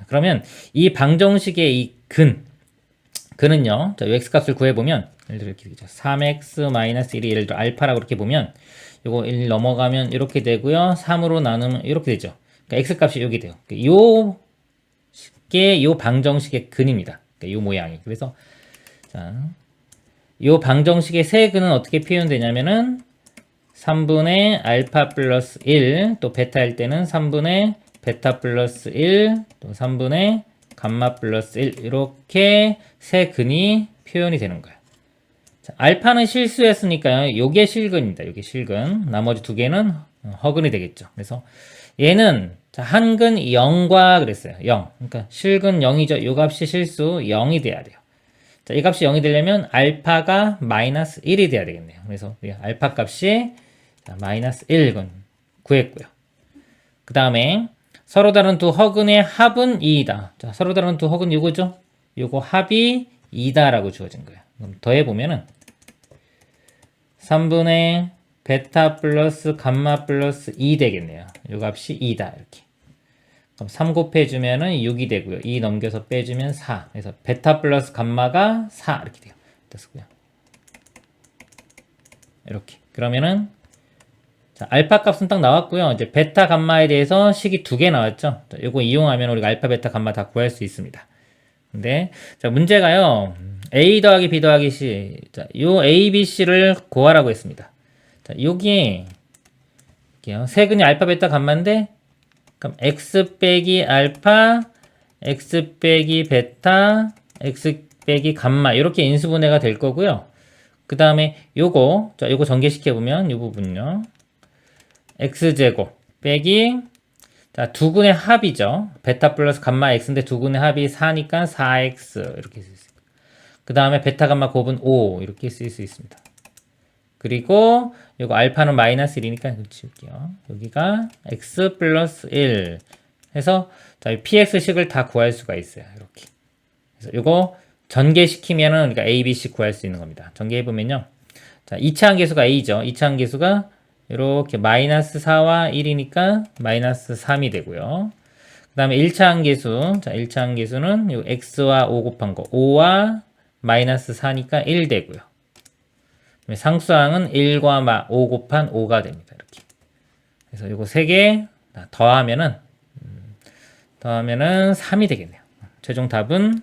그러면 이 방정식의 이 근은요. 자, 요 x값을 구해보면 예를 들어 이렇게 되죠. 3x-1이 예를 들어 알파라고 이렇게 보면 요거 1 넘어가면 이렇게 되고요. 3으로 나누면 이렇게 되죠. 그러니까 x값이 여기 돼요. 요 방정식의 근입니다. 그러니까 요 모양이. 그래서 자, 요 방정식의 세 근은 어떻게 표현되냐면은 3분의 알파 플러스 1, 또 베타일 때는 3분의 베타 플러스 1, 또 3분의 감마 플러스 1 이렇게 세 근이 표현이 되는 거예요. 자, 알파는 실수였으니까요. 요게 실근입니다. 요게 실근. 나머지 두 개는 허근이 되겠죠. 그래서 얘는 한 근 0과 그랬어요. 0. 그러니까 실근 0이죠. 요 값이 실수 0이 돼야 돼요. 자, 이 값이 0이 되려면 알파가 마이너스 1이 돼야 되겠네요. 그래서 알파 값이 마이너스 1근 구했고요. 그 다음에 서로 다른 두 허근의 합은 2이다. 자, 서로 다른 두 허근 요거죠? 요거 합이 2다라고 주어진 거예요. 그럼 더해보면은 3분의 베타 플러스 감마 플러스 2 되겠네요. 요 값이 2다. 이렇게. 그럼 3 곱해주면은 6이 되고요. 2 넘겨서 빼주면 4. 그래서 베타 플러스 감마가 4. 이렇게 돼요. 됐고요. 이렇게. 그러면은 자, 알파 값은 딱 나왔고요. 이제 베타 감마에 대해서 식이 2개 나왔죠. 자, 요거 이용하면 우리가 알파, 베타, 감마 다 구할 수 있습니다. 근데 자, 문제가요. A 더하기 B 더하기 C. 자, 요 A, B, C를 구하라고 했습니다. 자, 여기에 세 근이 알파, 베타, 감마인데 그럼 X 빼기 알파, X 빼기 베타, X 빼기 감마 이렇게 인수분해가 될 거고요. 그 다음에 요거 자, 요거 전개시켜 보면 요 부분요. x제곱 빼기 자, 두근의 합이죠. 베타 플러스 감마 x인데 두근의 합이 4니까 4x 이렇게 쓸 수 있습니다. 그 다음에 베타 감마 곱은 5 이렇게 쓸 수 있습니다. 그리고 이거 알파는 마이너스 1이니까 이거 지울게요. 여기가 x 플러스 1 해서 자, px식을 다 구할 수가 있어요. 이렇게. 그래서 이거 전개시키면은 그러니까 a, b, c 구할 수 있는 겁니다. 전개해보면요. 자, 2차 함계수가 a죠. 2차 함계수가 이렇게 마이너스 4와 1이니까 마이너스 3이 되고요. 그 다음에 1차 함계수. 자, 1차 함계수는 요 x와 5 곱한 거. 5와 마이너스 4니까 1 되고요. 상수항은 1과 5 곱한 5가 됩니다. 이렇게. 그래서 이거 3개 더하면은 3이 되겠네요. 최종 답은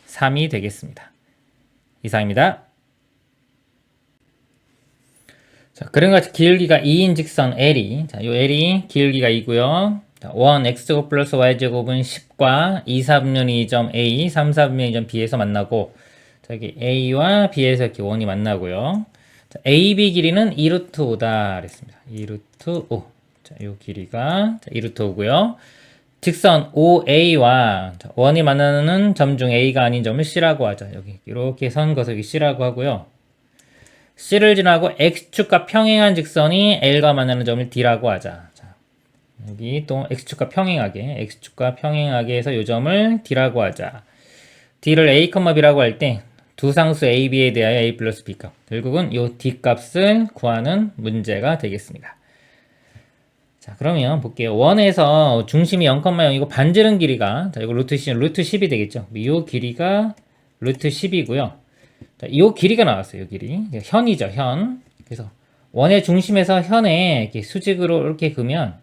3이 되겠습니다. 이상입니다. 자, 그림과 같이 기울기가 2인 직선 L이, 자, 요 L이 기울기가 2고요. 1 x제곱 플러스 y제곱은 10과 2, 4분면 2점 A, 3, 4분면 2점 B에서 만나고, 자, 여기 A와 B에서 이렇게 원이 만나고요. 자, AB 길이는 2루트 5다 그랬습니다. 2루트 5. 자, 요 길이가 2루트 5고요. 직선 OA와 원이 만나는 점 중 A가 아닌 점을 C라고 하죠. 여기 이렇게 선 것을 여기 C라고 하고요. C를 지나고 X축과 평행한 직선이 L과 만나는 점을 D라고 하자. 자, 여기 또 X축과 평행하게 해서 이 점을 D라고 하자. D를 A, B라고 할 때 두 상수 A, B에 대하여 A 플러스 B 값. 결국은 이 D 값을 구하는 문제가 되겠습니다. 자, 그러면 볼게요. 원에서 중심이 0,0이고 반지름 길이가, 자, 이거 루트 10이 되겠죠. 이 길이가 루트 10이고요. 자, 이 길이가 나왔어요. 이 길이. 현이죠, 현. 그래서 원의 중심에서 현에 이렇게 수직으로 그으면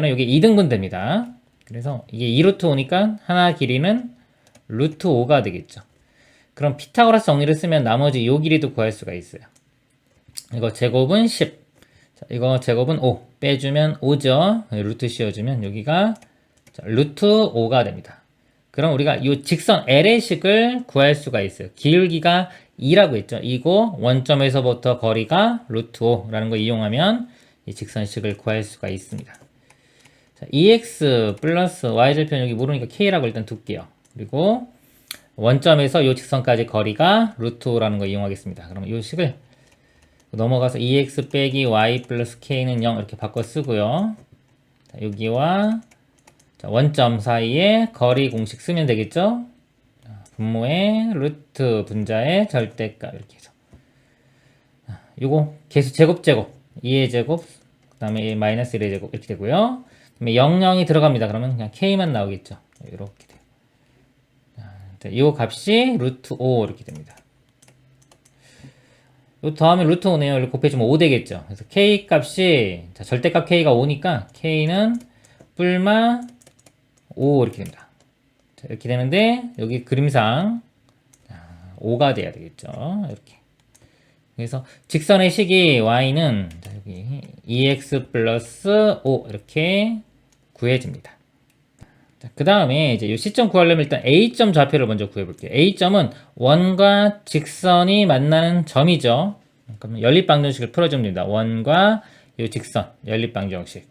여기 2등분 됩니다. 그래서 이게 2루트 5니까 하나 길이는 루트 5가 되겠죠. 그럼 피타고라스 정리를 쓰면 나머지 이 길이도 구할 수가 있어요. 이거 제곱은 10. 자, 이거 제곱은 5. 빼주면 5죠. 루트 씌워주면 여기가 루트 5가 됩니다. 그럼 우리가 이 직선 L의 식을 구할 수가 있어요. 기울기가 2라고 했죠. 이고 원점에서부터 거리가 루트 5라는 거 이용하면 이 직선식을 구할 수가 있습니다. 자, 2x 플러스 y절편 여기 모르니까 k라고 일단 둘게요. 그리고 원점에서 이 직선까지 거리가 루트 5라는 거 이용하겠습니다. 그럼 이 식을 넘어가서 2x 빼기 y 플러스 k는 0 이렇게 바꿔 쓰고요. 자, 여기와 자, 원점 사이에 거리 공식 쓰면 되겠죠? 분모의 루트 분자의 절대값 이렇게 해서 요거 계수 제곱 2의 제곱 그 다음에 마이너스 1의 제곱 이렇게 되고요. 그다음에 0,0이 들어갑니다. 그러면 그냥 k만 나오겠죠. 이렇게 돼요. 자, 이 값이 루트 5 이렇게 됩니다. 요 다음에 루트 5네요. 이렇게 곱해주면 5 되겠죠. 그래서 k 값이 자, 절대값 k가 5니까 k는 뿔마 5 이렇게 됩니다. 자, 이렇게 되는데 여기 그림상 5가 돼야 되겠죠. 이렇게. 그래서 직선의 식이 y는 자, 여기 2x 플러스 5 이렇게 구해집니다. 그 다음에 이제 이 시점 구하려면 일단 A점 좌표를 먼저 구해볼게요. A점은 원과 직선이 만나는 점이죠. 그럼 연립방정식을 풀어주면 됩니다. 원과 이 직선, 연립방정식.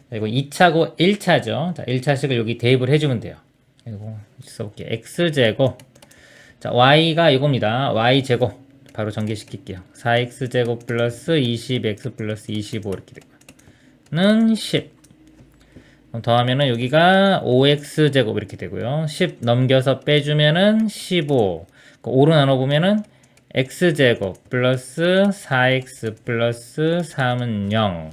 그리고 2차고 1차죠. 자, 1차식을 여기 대입을 해주면 돼요. 그리고 써볼게요. x제곱. 자, y가 이겁니다. y제곱. 바로 전개시킬게요. 4x제곱 플러스 20x 플러스 25 이렇게 되고요.는 10. 더하면은 여기가 5x제곱 이렇게 되고요. 10 넘겨서 빼주면은 15. 5로 나눠보면은 x제곱 플러스 4x 플러스 3은 0.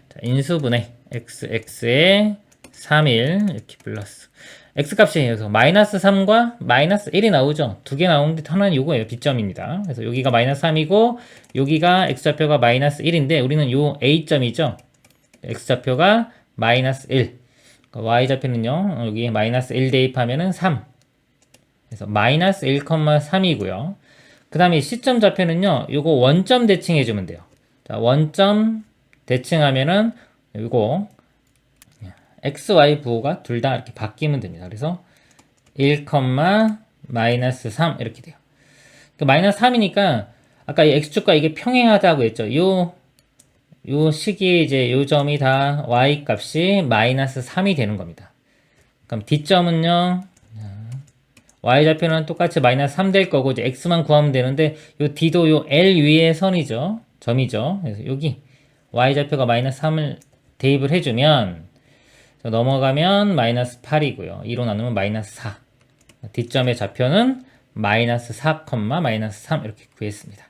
자, 인수분해 xx에 3일 이렇게 플러스 x값이 여기서 마이너스 3과 마이너스 1이 나오죠. 두 개 나오는데 하나는 요거예요. B점입니다. 그래서 여기가 마이너스 3이고 여기가 x좌표가 마이너스 1인데 우리는 요 A점이죠. x좌표가 마이너스 1. y좌표는요. 여기 마이너스 1 대입하면은 3. 그래서 마이너스 1,3이고요. 그 다음에 시점 좌표는요. 요거 원점 대칭해주면 돼요. 자, 원점 대칭하면은 요거 x, y 부호가 둘 다 이렇게 바뀌면 됩니다. 그래서 1, 마이너스 3 이렇게 돼요. 마이너스 3이니까 아까 이 x축과 이게 평행하다고 했죠. 요 시기에 이제 요 점이 다 y 값이 마이너스 3이 되는 겁니다. 그럼 D점은요, y좌표는 똑같이 마이너스 3 될 거고, 이제 x만 구하면 되는데, 요 D도 요 L 위의 선이죠. 점이죠. 그래서 여기 y좌표가 마이너스 3을 대입을 해주면, 넘어가면 마이너스 8이고요. 2로 나누면 마이너스 4. D점의 좌표는 마이너스 4, 마이너스 3 이렇게 구했습니다.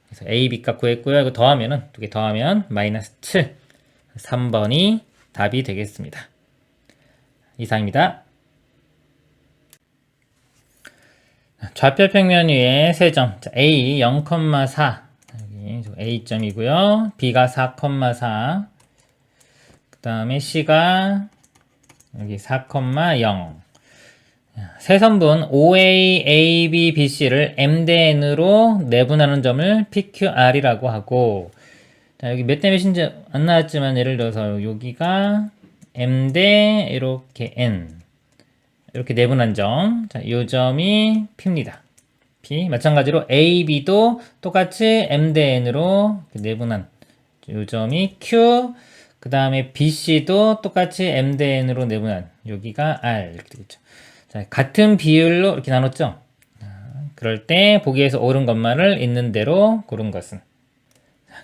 그래서 A, B 값 구했고요. 이거 더하면은, 두 개 더하면 마이너스 7. 3번이 답이 되겠습니다. 이상입니다. 좌표 평면 위에 세 점. A 0,4. 여기 A점이고요. B가 4,4. 그 다음에 C가 여기 4,0. 세 선분 OA, AB, BC를 M 대 N으로 내분하는 점을 PQR이라고 하고, 자, 여기 몇 대 몇인지 안 나왔지만 예를 들어서 여기가 M 대 이렇게 N 이렇게 내분한 점, 자, 요 점이 P입니다. P. 마찬가지로 A, B도 똑같이 M 대 N으로 내분한 요 점이 Q. 그 다음에 BC도 똑같이 M 대 N으로 내분한 여기가 R 이렇게 되겠죠. 자, 같은 비율로 이렇게 나눴죠. 그럴 때 보기에서 옳은 것만을 있는 대로 고른 것은,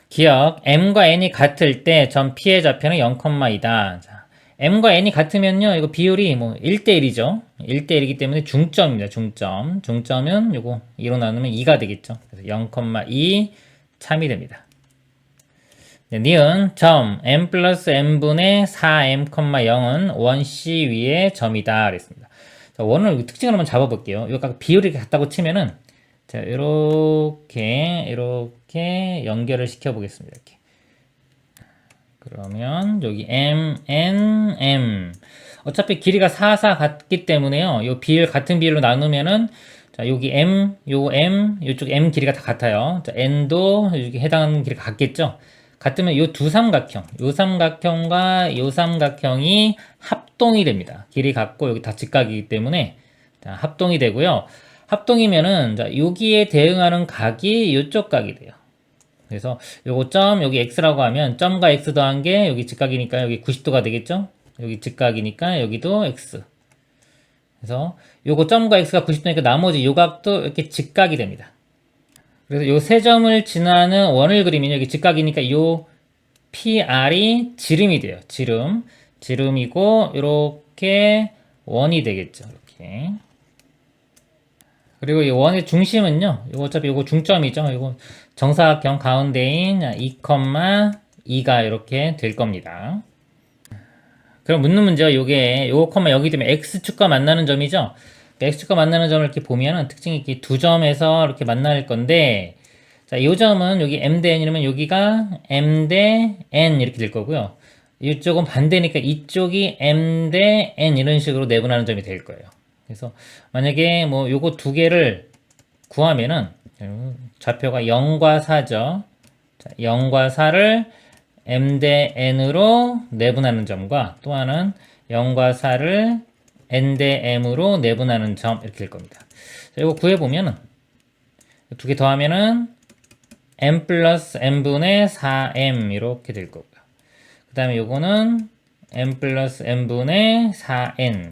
기억, M과 N이 같을 때 점 P의 좌표는 0,2다. 자, M과 N이 같으면요, 이거 비율이 뭐 1대1이죠. 1대1이기 때문에 중점입니다. 중점. 중점은 요거 2로 나누면 2가 되겠죠. 그래서 0,2 참이 됩니다. 네, 니은 점 M 플러스 N분의 4M,0은 원 C 위의 점이다. 그랬습니다. 자, 원을 특징을 한번 잡아볼게요. 이거 아까 비율이 같다고 치면은, 자, 이렇게 연결을 시켜 보겠습니다. 이렇게. 그러면 여기 M, N, M. 어차피 길이가 4, 4 같기 때문에요. 요 비율 같은 비율로 나누면은, 자, 여기 M, 요 M, 요쪽 M 길이가 다 같아요. 자, N도 여기 해당하는 길이가 같겠죠. 같으면 요 두 삼각형, 요 삼각형과 요 삼각형이 합동이 됩니다. 길이 같고 여기 다 직각이기 때문에, 자, 합동이 되고요. 합동이면은, 자, 여기에 대응하는 각이 요쪽 각이 돼요. 그래서 요거 점, 여기 x라고 하면 점과 x 더한 게 여기 직각이니까 여기 90도가 되겠죠? 여기 직각이니까 여기도 x. 그래서 요거 점과 x가 90도니까 나머지 요 각도 이렇게 직각이 됩니다. 그래서 요 세 점을 지나는 원을 그리면 여기 직각이니까 요 PR이 지름이 돼요. 지름이고 이렇게 원이 되겠죠. 이렇게. 그리고 이 원의 중심은요, 이거 어차피 이거 중점이죠. 이거 정사각형 가운데인 2,2가 이렇게 될 겁니다. 그럼 묻는 문제가 요거 여기 되면 x축과 만나는 점이죠. x축과 만나는 점을 이렇게 보면은 특징이 이렇게 두 점에서 이렇게 만날 건데, 자, 요 점은 여기 m 대 n이라면 여기가 m 대 n 이렇게 될 거고요. 이쪽은 반대니까 이쪽이 m 대 n 이런 식으로 내분하는 점이 될 거예요. 그래서 만약에 뭐 요거 두 개를 구하면은 좌표가 0과 4죠. 자, 0과 4를 m 대 n으로 내분하는 점과 또 하나는 0과 4를 n 대 m으로 내분하는 점 이렇게 될 겁니다. 자, 이거 구해보면은 두 개 더하면은 m 플러스 n분의 4m 이렇게 될 거고요. 그 다음에 요거는 m 플러스 n분의 4n.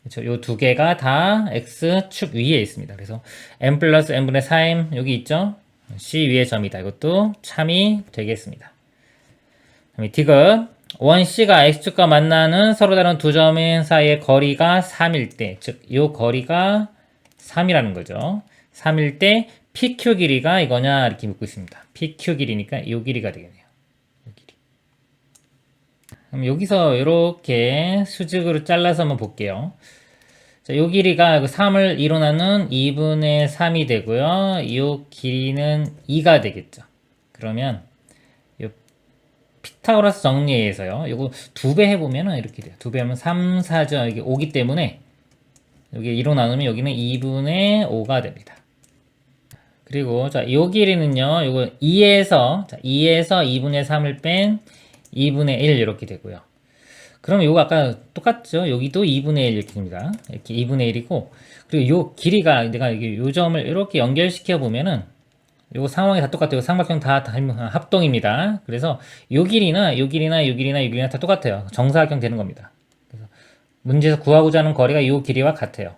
그렇죠. 요 두 개가 다 x축 위에 있습니다. 그래서 m 플러스 n분의 4m 여기 있죠. C 위의 점이다. 이것도 참이 되겠습니다. 디귿 원 C가 x축과 만나는 서로 다른 두 점 사이의 거리가 3일 때, 즉 요 거리가 3이라는 거죠. 3일 때 PQ 길이가 이거냐 이렇게 묻고 있습니다. PQ 길이니까 요 길이가 되겠네요. 요 길이. 그럼 여기서 이렇게 수직으로 잘라서 한번 볼게요. 자, 요 길이가 3을 2로 나눈 2분의 3이 되고요. 요 길이는 2가 되겠죠. 그러면 요 피타고라스 정리에 의해서요. 요거 2배 해보면은 이렇게 돼요. 2배 하면 3, 4죠. 이게 5기 때문에 여기 2로 나누면 여기는 2분의 5가 됩니다. 그리고 자, 요 길이는요. 요거 2에서 2분의 3을 뺀 2분의 1 이렇게 되고요. 그럼 요거 아까 똑같죠? 여기도 2분의 1 이렇게 됩니다. 이렇게 2분의 1이고, 그리고 요 길이가 내가 요 점을 이렇게 연결시켜 보면은 요 상황이 다 똑같아요. 삼각형 다 합동입니다. 그래서 요 길이나 요 길이나 요 길이나 요 길이나 다 똑같아요. 정사각형 되는 겁니다. 그래서 문제에서 구하고자 하는 거리가 요 길이와 같아요.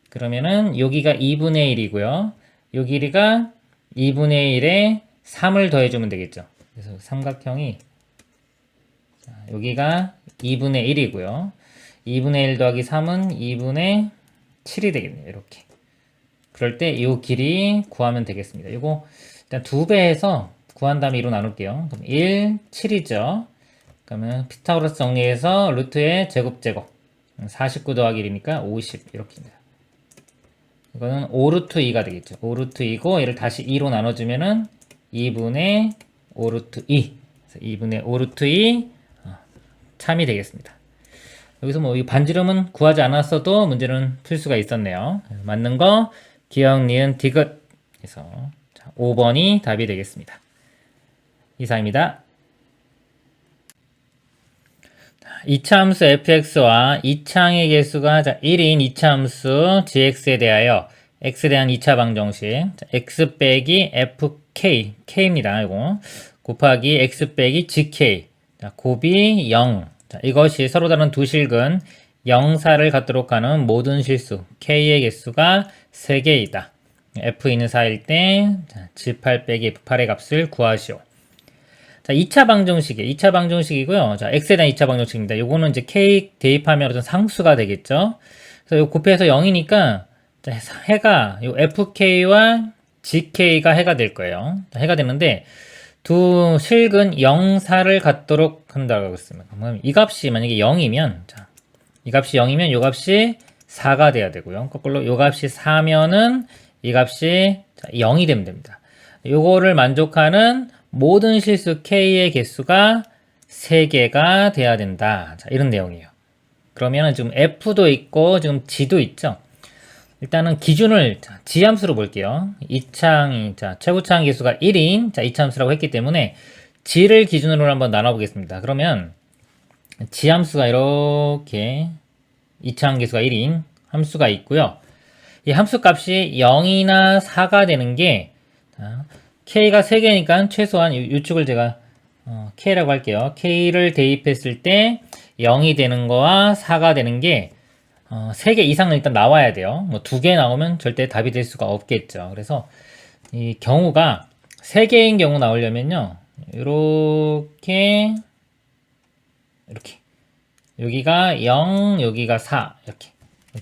그러면은 여기가 2분의 1이고요. 요 길이가 2분의 1에 3을 더해주면 되겠죠. 그래서 삼각형이 여기가 2분의 1이고요. 2분의 1 더하기 3은 2분의 7이 되겠네요. 이렇게. 그럴 때 이 길이 구하면 되겠습니다. 이거 일단 2배 해서 구한 다음에 2로 나눌게요. 그럼 1, 7이죠. 그러면 피타고라스 정리해서 루트의 제곱 49 더하기 1이니까 50 이렇게입니다. 이거는 5루트 2가 되겠죠. 5루트 2고 얘를 다시 2로 나눠주면은 2분의 5루트 2. 그래서 2분의 5루트 2 참이 되겠습니다. 여기서 뭐 이 반지름은 구하지 않았어도 문제는 풀 수가 있었네요. 맞는 거 기억, 니은, 디귿 해서 5번이 답이 되겠습니다. 이상입니다. 2차 함수 fx와 2차항의 개수가 1인 2차 함수 gx에 대하여 x에 대한 2차 방정식 x 빼기 fk, k입니다. 이거 곱하기 x 빼기 gk 곱이 0. 이것이 서로 다른 두 실근 0사를 갖도록 하는 모든 실수 k의 개수가 3개이다. f는 4일 때 g8 빼기 f8의 값을 구하시오. 자, 2차 방정식이고요. 자, x에 대한 2차 방정식입니다. 요거는 이제 k 대입하면 어떤 상수가 되겠죠. 그래서 요 곱해서 0이니까 해가 요 fk와 gk가 해가 될 거예요. 해가 되는데 두 실근 0사를 갖도록 한다고 했습니다. 그럼 이 값이 만약에 0이면 이 값이 0이면 요 값이 4가 돼야 되고요. 거꾸로 요 값이 4면은 이 값이 0이 되면 됩니다. 요거를 만족하는 모든 실수 k의 개수가 3개가 돼야 된다. 자, 이런 내용이에요. 그러면은 지금 f도 있고 지금 g도 있죠. 일단은 기준을 지함수로 볼게요. 이차항이 최고차항 개수가 1인 이차함수라고 했기 때문에 g를 기준으로 한번 나눠보겠습니다. 그러면 지함수가 이렇게 이차항 개수가 1인 함수가 있고요. 이 함수 값이 0이나 4가 되는 게 k가 3개니까 최소한 이 축을 제가 k라고 할게요. k를 대입했을 때 0이 되는 거와 4가 되는 게 3개 이상은 일단 나와야 돼요. 뭐 2개 나오면 절대 답이 될 수가 없겠죠. 그래서 이 경우가 3개인 경우 나오려면요. 이렇게 여기가 0, 여기가 4 이렇게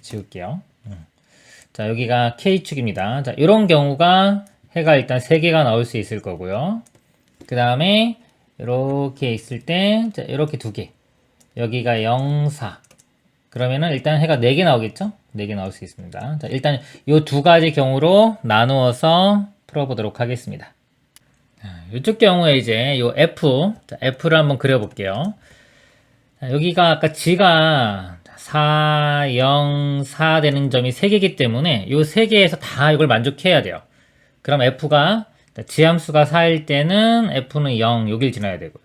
지울게요. 자, 여기가 K축입니다. 자, 이런 경우가 해가 일단 3개가 나올 수 있을 거고요. 그 다음에 이렇게 있을 때 자, 이렇게 2개 여기가 0, 4 그러면은 일단 해가 4개 나오겠죠? 4개 나올 수 있습니다. 자, 일단 이 두 가지 경우로 나누어서 풀어보도록 하겠습니다. 이쪽 경우에 이제 요 F를 한번 그려볼게요. 자, 여기가 아까 G가 4, 0, 4 되는 점이 3개이기 때문에 요 3개에서 다 이걸 만족해야 돼요. 그럼 F가 G함수가 4일 때는 F는 0, 여길 지나야 되고요.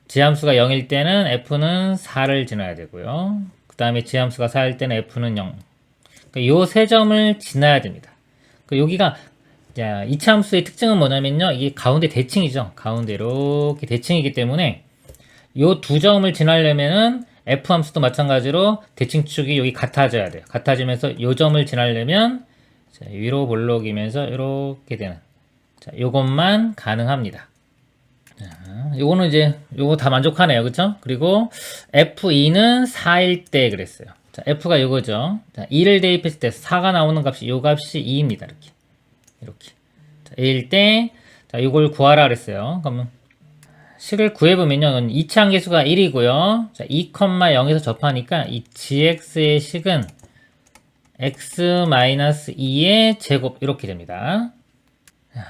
G함수가 0일 때는 F는 4를 지나야 되고요. 그 다음에 G함수가 4일 때는 F는 0. 요 세 점을 지나야 됩니다. 여기가 이차함수의 특징은 뭐냐면요. 이게 가운데 대칭이죠. 가운데 이렇게 대칭이기 때문에 요 두 점을 지나려면은 F함수도 마찬가지로 대칭축이 여기 같아져야 돼요. 같아지면서 요 점을 지나려면 위로 볼록이면서 이렇게 되는 요것만 가능합니다. 요거는 이제 요거 다 만족하네요. 그쵸? 그리고 F2는 4일 때 그랬어요. 자, F가 요거죠. 자, 2를 대입했을 때 4가 나오는 값이 요 값이 2입니다. 이렇게. 자, 2일 때 자, 요걸 구하라 그랬어요. 그러면 식을 구해보면요. 2차항 개수가 1이고요. 자, 2,0에서 접하니까 이 gx의 식은 x-2의 제곱 이렇게 됩니다.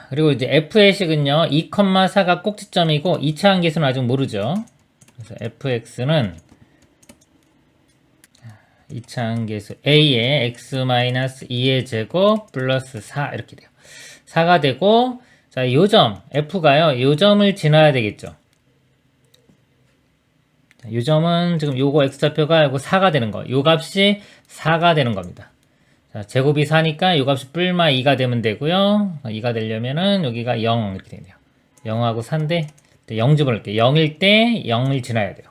그리고 이제 f의 식은요 2,4가 꼭지점이고 2차항 개수는 아직 모르죠. 그래서 fx는 2차항 개수 a의 x-2의 제곱 플러스 4 이렇게 돼요. 4가 되고 자, 요점 f가요 요점을 지나야 되겠죠. 요점은 지금 요거 x좌표가 요거 4가 되는 거 요 값이 4가 되는 겁니다. 자, 제곱이 4니까 요 값이 뿔마 2가 되면 되고요. 2가 되려면은 여기가 0 이렇게 되네요. 0하고 4인데 0 집어넣을게요. 0일 때 0을 지나야 돼요.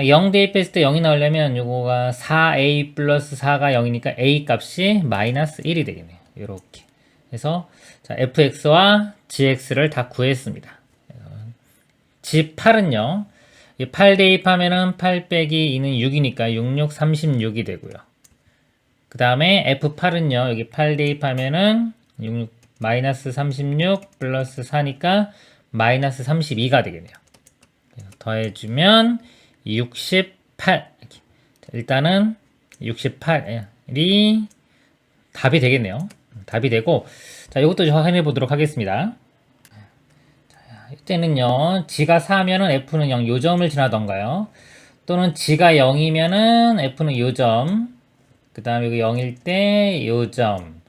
0 대입했을 때 0이 나오려면 요거가 4a 플러스 4가 0이니까 a 값이 마이너스 1이 되겠네요. 요렇게. 그래서 자, fx와 gx를 다 구했습니다. G8은요. 8 대입하면은 8 빼기 2는 6이니까 66, 36이 되고요. 그 다음에 F8은요. 여기 8 대입하면은 66, 마이너스 36 플러스 4니까 마이너스 32가 되겠네요. 더해주면 68. 일단은 68이 답이 되겠네요. 답이 되고, 자, 이것도 확인해 보도록 하겠습니다. 이때는요, G가 4면은 F는 0, 요점을 지나던가요. 또는 G가 0이면은 F는 요점, 그 다음에 여기 0일 때 요점,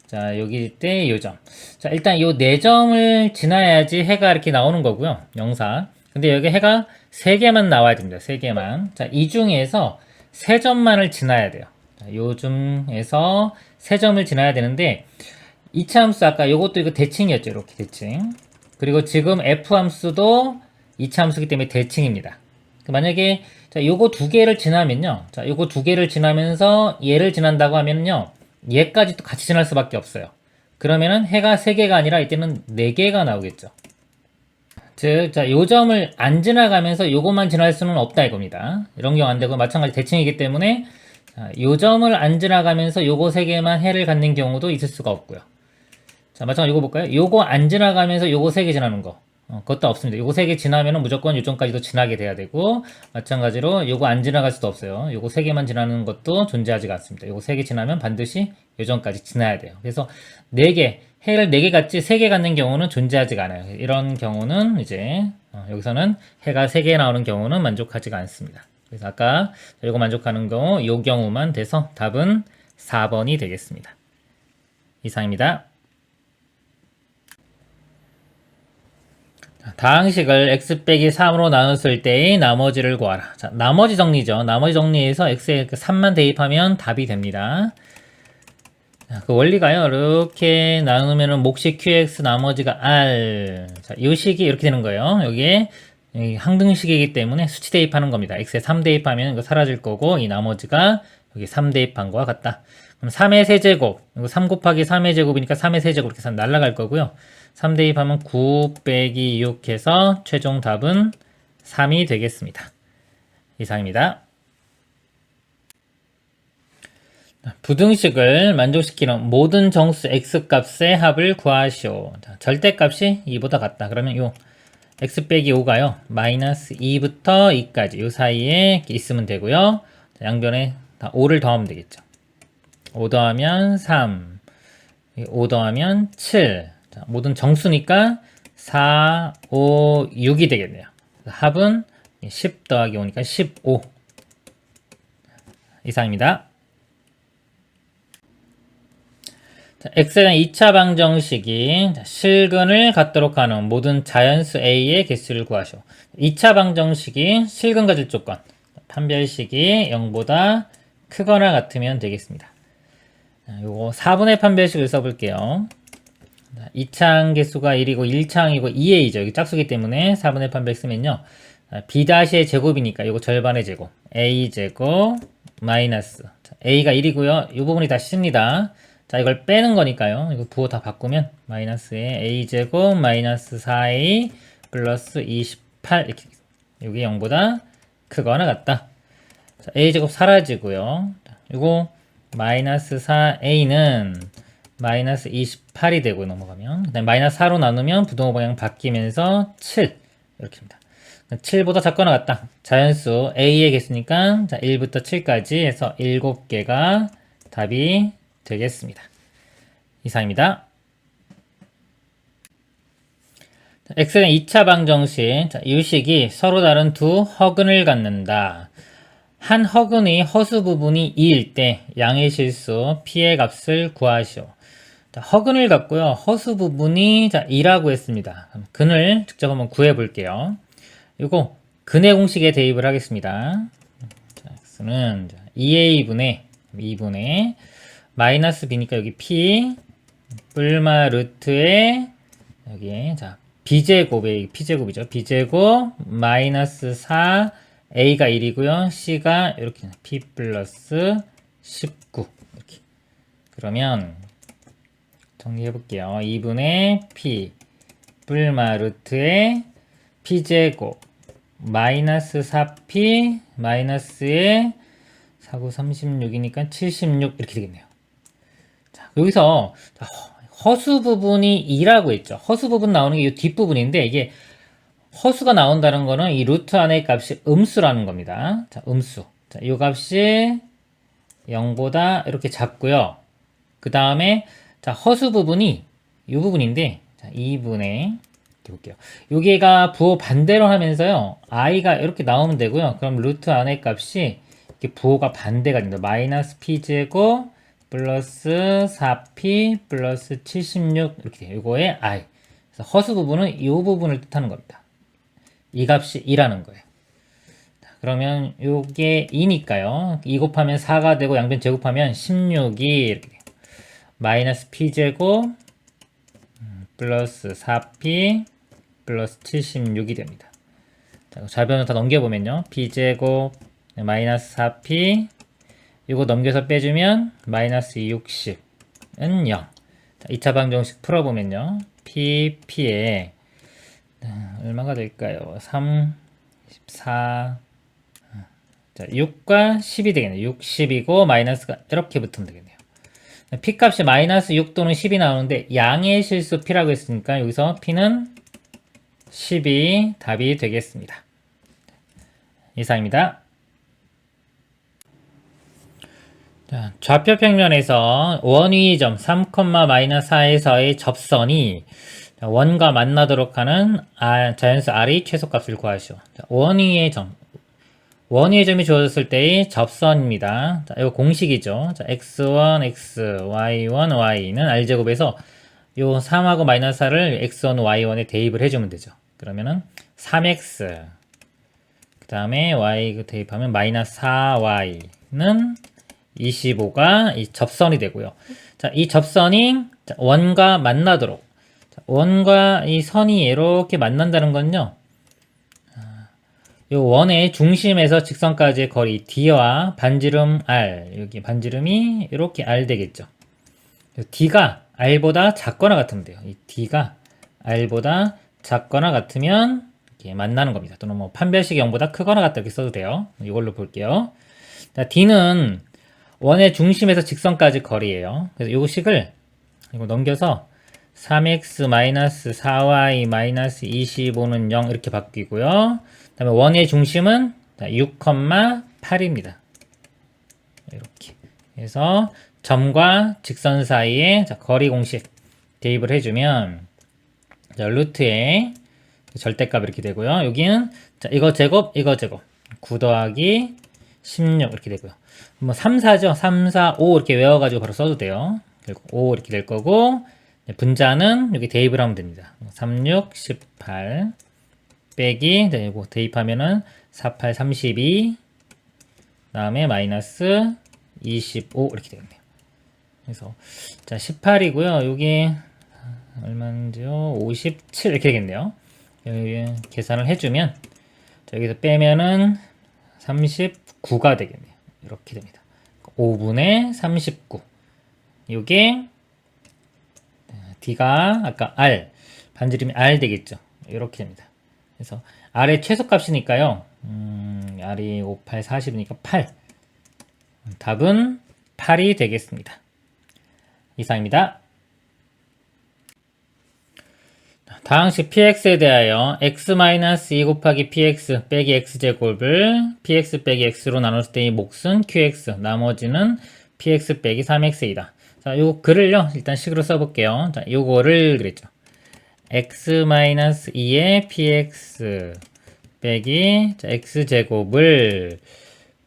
자, 여기 때 요점. 자, 일단 요 4점을 지나야지 해가 이렇게 나오는 거고요. 영사. 근데 여기 해가 3개만 나와야 됩니다. 3개만. 자, 이 중에서 3점만을 지나야 돼요. 자, 요 중에서 3점을 지나야 되는데, 이차 함수 아까 요것도 이거 대칭이었죠. 이렇게 대칭. 그리고 지금 F 함수도 2차 함수기 때문에 대칭입니다. 만약에 자, 요거 2개를 지나면요. 자, 요거 2개를 지나면서 얘를 지난다고 하면요. 얘까지 또 같이 지날 수밖에 없어요. 그러면은 해가 3개가 아니라 이때는 4개가 나오겠죠. 즉, 자, 요 점을 안 지나가면서 요것만 지날 수는 없다 이겁니다. 이런 경우 안 되고 마찬가지 대칭이기 때문에 자, 요 점을 안 지나가면서 요거 3개만 해를 갖는 경우도 있을 수가 없고요. 자, 마찬가지 이거 볼까요? 요거 안 지나가면서 요거 3개 지나는 거. 그것도 없습니다. 요거 3개 지나면은 무조건 요점까지도 지나게 돼야 되고, 마찬가지로 요거 안 지나갈 수도 없어요. 요거 3개만 지나는 것도 존재하지가 않습니다. 요거 3개 지나면 반드시 요점까지 지나야 돼요. 그래서 4개, 해를 4개 갖지 3개 갖는 경우는 존재하지가 않아요. 이런 경우는 이제, 여기서는 해가 3개 나오는 경우는 만족하지가 않습니다. 그래서 아까 요거 만족하는 경우, 요 경우만 돼서 답은 4번이 되겠습니다. 이상입니다. 다항식을 x 빼기 3으로 나눴을 때의 나머지를 구하라. 자, 나머지 정리죠. 나머지 정리해서 x에 3만 대입하면 답이 됩니다. 자, 그 원리가요. 이렇게 나누면은 몫이 qx 나머지가 r. 자, 이 식이 이렇게 되는 거예요. 여기에 항등식이기 때문에 수치 대입하는 겁니다. x에 3 대입하면 이거 사라질 거고 이 나머지가 여기 3 대입한 거와 같다. 그럼 3의 세제곱. 이거 3 곱하기 3의 제곱이니까 3의 세제곱 이렇게 해서 날아갈 거고요. 3 대입하면 9 빼기 6 해서 최종 답은 3이 되겠습니다. 이상입니다. 부등식을 만족시키는 모든 정수 x값의 합을 구하시오. 자, 절대값이 2보다 같다. 그러면 요 x 빼기 5가요. 마이너스 2부터 2까지 요 사이에 있으면 되고요. 자, 양변에 다 5를 더하면 되겠죠. 5 더하면 3, 5 더하면 7. 자, 모든 정수니까 4, 5, 6이 되겠네요. 합은 10 더하기 5니까 15. 이상입니다. 자, x에 대한 2차 방정식이 실근을 갖도록 하는 모든 자연수 A의 개수를 구하시오. 2차 방정식이 실근 가질 조건. 판별식이 0보다 크거나 같으면 되겠습니다. 요거 4분의 판별식을 써볼게요. 2차항 개수가 1이고 1차항이고 2a죠. 여기 짝수기 때문에 4분의 판별 쓰면요. b'의 제곱이니까 이거 절반의 제곱. a제곱 마이너스. a가 1이고요. 이 부분이 다 C입니다. 자, 이걸 빼는 거니까요. 이거 부호 다 바꾸면 마이너스에 a제곱 마이너스 4a 플러스 28 이렇게. 이게 0보다 크거나 같다. 자, a제곱 사라지고요. 이거 마이너스 4a는 마이너스 28이 되고 넘어가면 그다음에 마이너스 4로 나누면 부동호 방향 바뀌면서 7 이렇게입니다. 7보다 작거나 같다. 자연수 a의 개수니까 자 1부터 7까지 해서 7개가 답이 되겠습니다. 이상입니다. x에 대한 2차 방정식. 자, 이 식이 서로 다른 두 허근을 갖는다. 한 허근의 허수 부분이 2일 때 양의 실수 p의 값을 구하시오. 자, 허근을 갖고요. 허수 부분이 자 2라고 했습니다. 그럼 근을 직접 한번 구해 볼게요. 이거 근의 공식에 대입을 하겠습니다. 자, x는 2a분의 마이너스 b니까 여기 p 뿔마 루트에 여기 자 b제곱에 p제곱이죠. b제곱 마이너스 4 a가 1이고요. c가 이렇게 p 플러스 19 이렇게. 그러면 정리해 볼게요. 2분의 p 뿔마 루트에 p제곱 마이너스 4p 마이너스에 4, 9, 36이니까 76 이렇게 되겠네요. 자, 여기서 허수 부분이 2라고 했죠. 허수 부분 나오는 게 이 뒷부분인데 이게 허수가 나온다는 거는 이 루트 안의 값이 음수라는 겁니다. 자, 음수. 자, 이 값이 0보다 이렇게 작고요. 그 다음에 자, 허수 부분이 이 부분인데 자, 2분의 볼게요. 여기가 부호 반대로 하면서요. i가 이렇게 나오면 되고요. 그럼 루트 안의 값이 이렇게 부호가 반대가 됩니다. 마이너스 p제곱 플러스 4p 플러스 76 이렇게 돼요. 이거의 i. 그래서 허수 부분은 이 부분을 뜻하는 겁니다. 이 값이 2라는 거예요. 그러면 이게 2니까요. 2 곱하면 4가 되고 양변 제곱하면 16이 이렇게 돼요. 마이너스 p제곱 플러스 4p 플러스 76이 됩니다. 자, 좌변을 다 넘겨보면요. b제곱 마이너스 4p 이거 넘겨서 빼주면 마이너스 60은 0. 자, 2차 방정식 풀어보면요. p에 얼마가 될까요? 3, 14 자, 6과 10이 되겠네요. 60이고 마이너스가 이렇게 붙으면 되겠네요. p값이 마이너스 6 또는 10이 나오는데 양의 실수 p라고 했으니까 여기서 p는 10이 답이 되겠습니다. 이상입니다. 자, 좌표 평면에서 원위의 점 3,-4에서의 접선이 원과 만나도록 하는 자연수 R의 최소값을 구하시오. 원위의 점이 주어졌을 때의 접선입니다. 자, 이거 공식이죠. 자, x1, x, y1, y는 r제곱에서 요 3하고 마이너스 4를 x1, y1에 대입을 해주면 되죠. 그러면은 3x 그 다음에 y 대입하면 마이너스 4y는 25가 이 접선이 되고요. 자, 이 접선이 원과 만나도록 원과 이 선이 이렇게 만난다는 건요. 이 원의 중심에서 직선까지의 거리 D와 반지름 R 여기 반지름이 이렇게 R 되겠죠. D가 R보다 작거나 같으면 돼요. 이 D가 R보다 작거나 같으면 이렇게 만나는 겁니다. 또는 뭐 판별식 0보다 크거나 같다 이렇게 써도 돼요. 이걸로 볼게요. 자, D는 원의 중심에서 직선까지 거리예요. 그래서 이 식을 이거 넘겨서 3x-4y-25는 0 이렇게 바뀌고요. 그 다음에 원의 중심은 6,8입니다. 이렇게 해서 점과 직선 사이에 거리 공식 대입을 해주면 루트에 절대값 이렇게 되고요. 여기는 이거 제곱 9 더하기 16 이렇게 되고요. 뭐 3, 4죠. 3, 4, 5 이렇게 외워가지고 바로 써도 돼요. 그리고 5 이렇게 될 거고 분자는 여기 대입을 하면 됩니다. 3, 6, 18 빼기 이거 대입하면은 4, 8, 32 다음에 마이너스 25 이렇게 되겠네요. 그래서 자 18이고요. 여기 얼마인지요? 57 이렇게 되겠네요. 여기 계산을 해주면 자, 여기서 빼면은 39가 되겠네요. 이렇게 됩니다. 5분의 39 이게 D가 아까 R 반지름이 R 되겠죠. 이렇게 됩니다. 그래서 R의 최소값이니까요. R이 5, 8, 40이니까 8 답은 8이 되겠습니다. 이상입니다. 다항식 px에 대하여 x-2 곱하기 px 빼기 x제곱을 px 빼기 x로 나눴을 때의 몫은 qx 나머지는 px 빼기 3x이다. 자, 요 글을요 일단 식으로 써볼게요. 자, 요거를 그랬죠. x-2의 px 빼기 자, x제곱을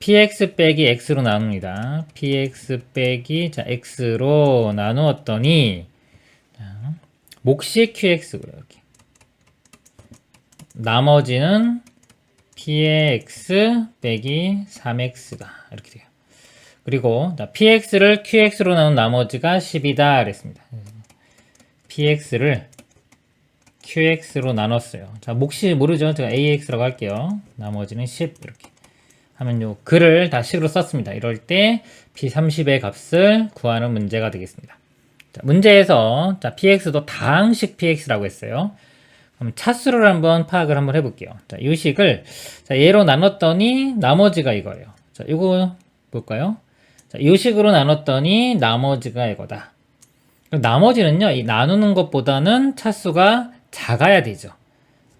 px 빼기 x로 나눕니다. px 빼기 자, x로 나누었더니 자, 몫이 qx고요. 이렇게. 나머지는 p의 x 빼기 3x다. 이렇게 돼요. 그리고 자, px를 qx로 나눈 나머지가 10이다 그랬습니다. px를 qx로 나눴어요. 자, 몫이 모르죠? 제가 ax라고 할게요. 나머지는 10 이렇게 하면 요 글을 다 식으로 썼습니다. 이럴 때 p30의 값을 구하는 문제가 되겠습니다. 자, 문제에서 자, px도 다항식 px라고 했어요. 그럼 차수를 한번 파악을 한번 해볼게요. 자, 이 식을 자, 얘로 나눴더니 나머지가 이거예요. 자, 이거 볼까요? 자, 이 식으로 나눴더니 나머지가 이거다. 그럼 나머지는요, 이 나누는 것보다는 차수가 작아야 되죠.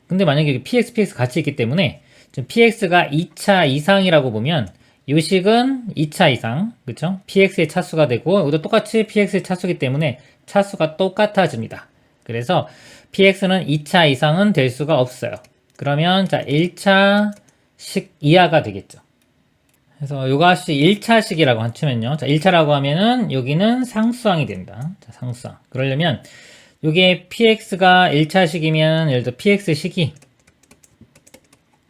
근데 만약에 여기 px, px 같이 있기 때문에 지금 px가 2차 이상이라고 보면 이 식은 2차 이상, 그쵸? px의 차수가 되고 이것도 똑같이 px의 차수이기 때문에 차수가 똑같아집니다. 그래서 px는 2차 이상은 될 수가 없어요. 그러면 자 1차식 이하가 되겠죠. 그래서 요것이 1차식이라고 치면요. 자 1차라고 하면은 여기는 상수항이 된다. 자 상수항. 그러려면 요게 px가 1차식이면 예를 들어 px식이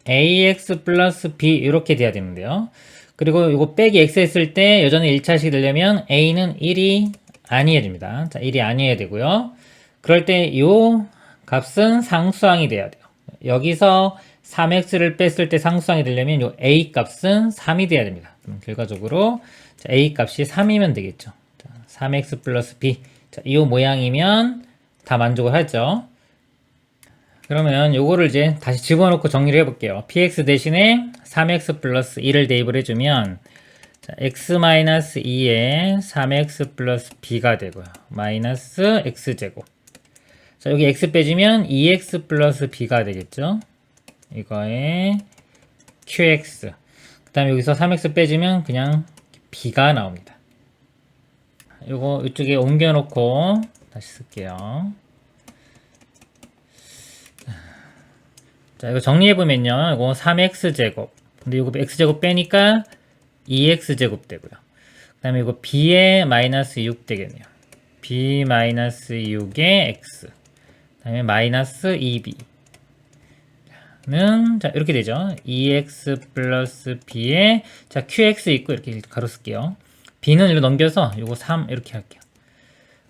ax 플러스 b 이렇게 돼야 되는데요. 그리고 요거 빼기 x 했을 때 여전히 1차식이 되려면 a는 1이 아니어야 됩니다. 자 1이 아니어야 되고요. 그럴 때 요 값은 상수항이 돼야 돼요. 여기서 3x를 뺐을 때 상수항이 되려면 요 a 값은 3이 돼야 됩니다. 그럼 결과적으로 자, a 값이 3이면 되겠죠. 자, 3x 플러스 b. 자, 이 모양이면 다 만족을 하죠. 그러면 요거를 이제 다시 집어넣고 정리를 해볼게요. px 대신에 3x 플러스 2를 대입을 해주면 자, x-2에 3x 플러스 b가 되고요. 마이너스 x제곱. 자, 여기 x 빼주면 2x 플러스 b가 되겠죠. 이거에 qx. 그 다음에 여기서 3x 빼주면 그냥 b가 나옵니다. 요거 이쪽에 옮겨놓고 다시 쓸게요. 자, 이거 정리해보면요. 이거 3x제곱. 근데 이거 x제곱 빼니까 2x제곱 되고요. 그 다음에 이거 b에 마이너스 6 되겠네요. b 마이너스 6에 x. 그 다음에 마이너스 2b. 는, 자, 이렇게 되죠. 2x 플러스 b에, 자, qx 있고, 이렇게 가로 쓸게요. b는 이로 넘겨서 요거 3 이렇게 할게요.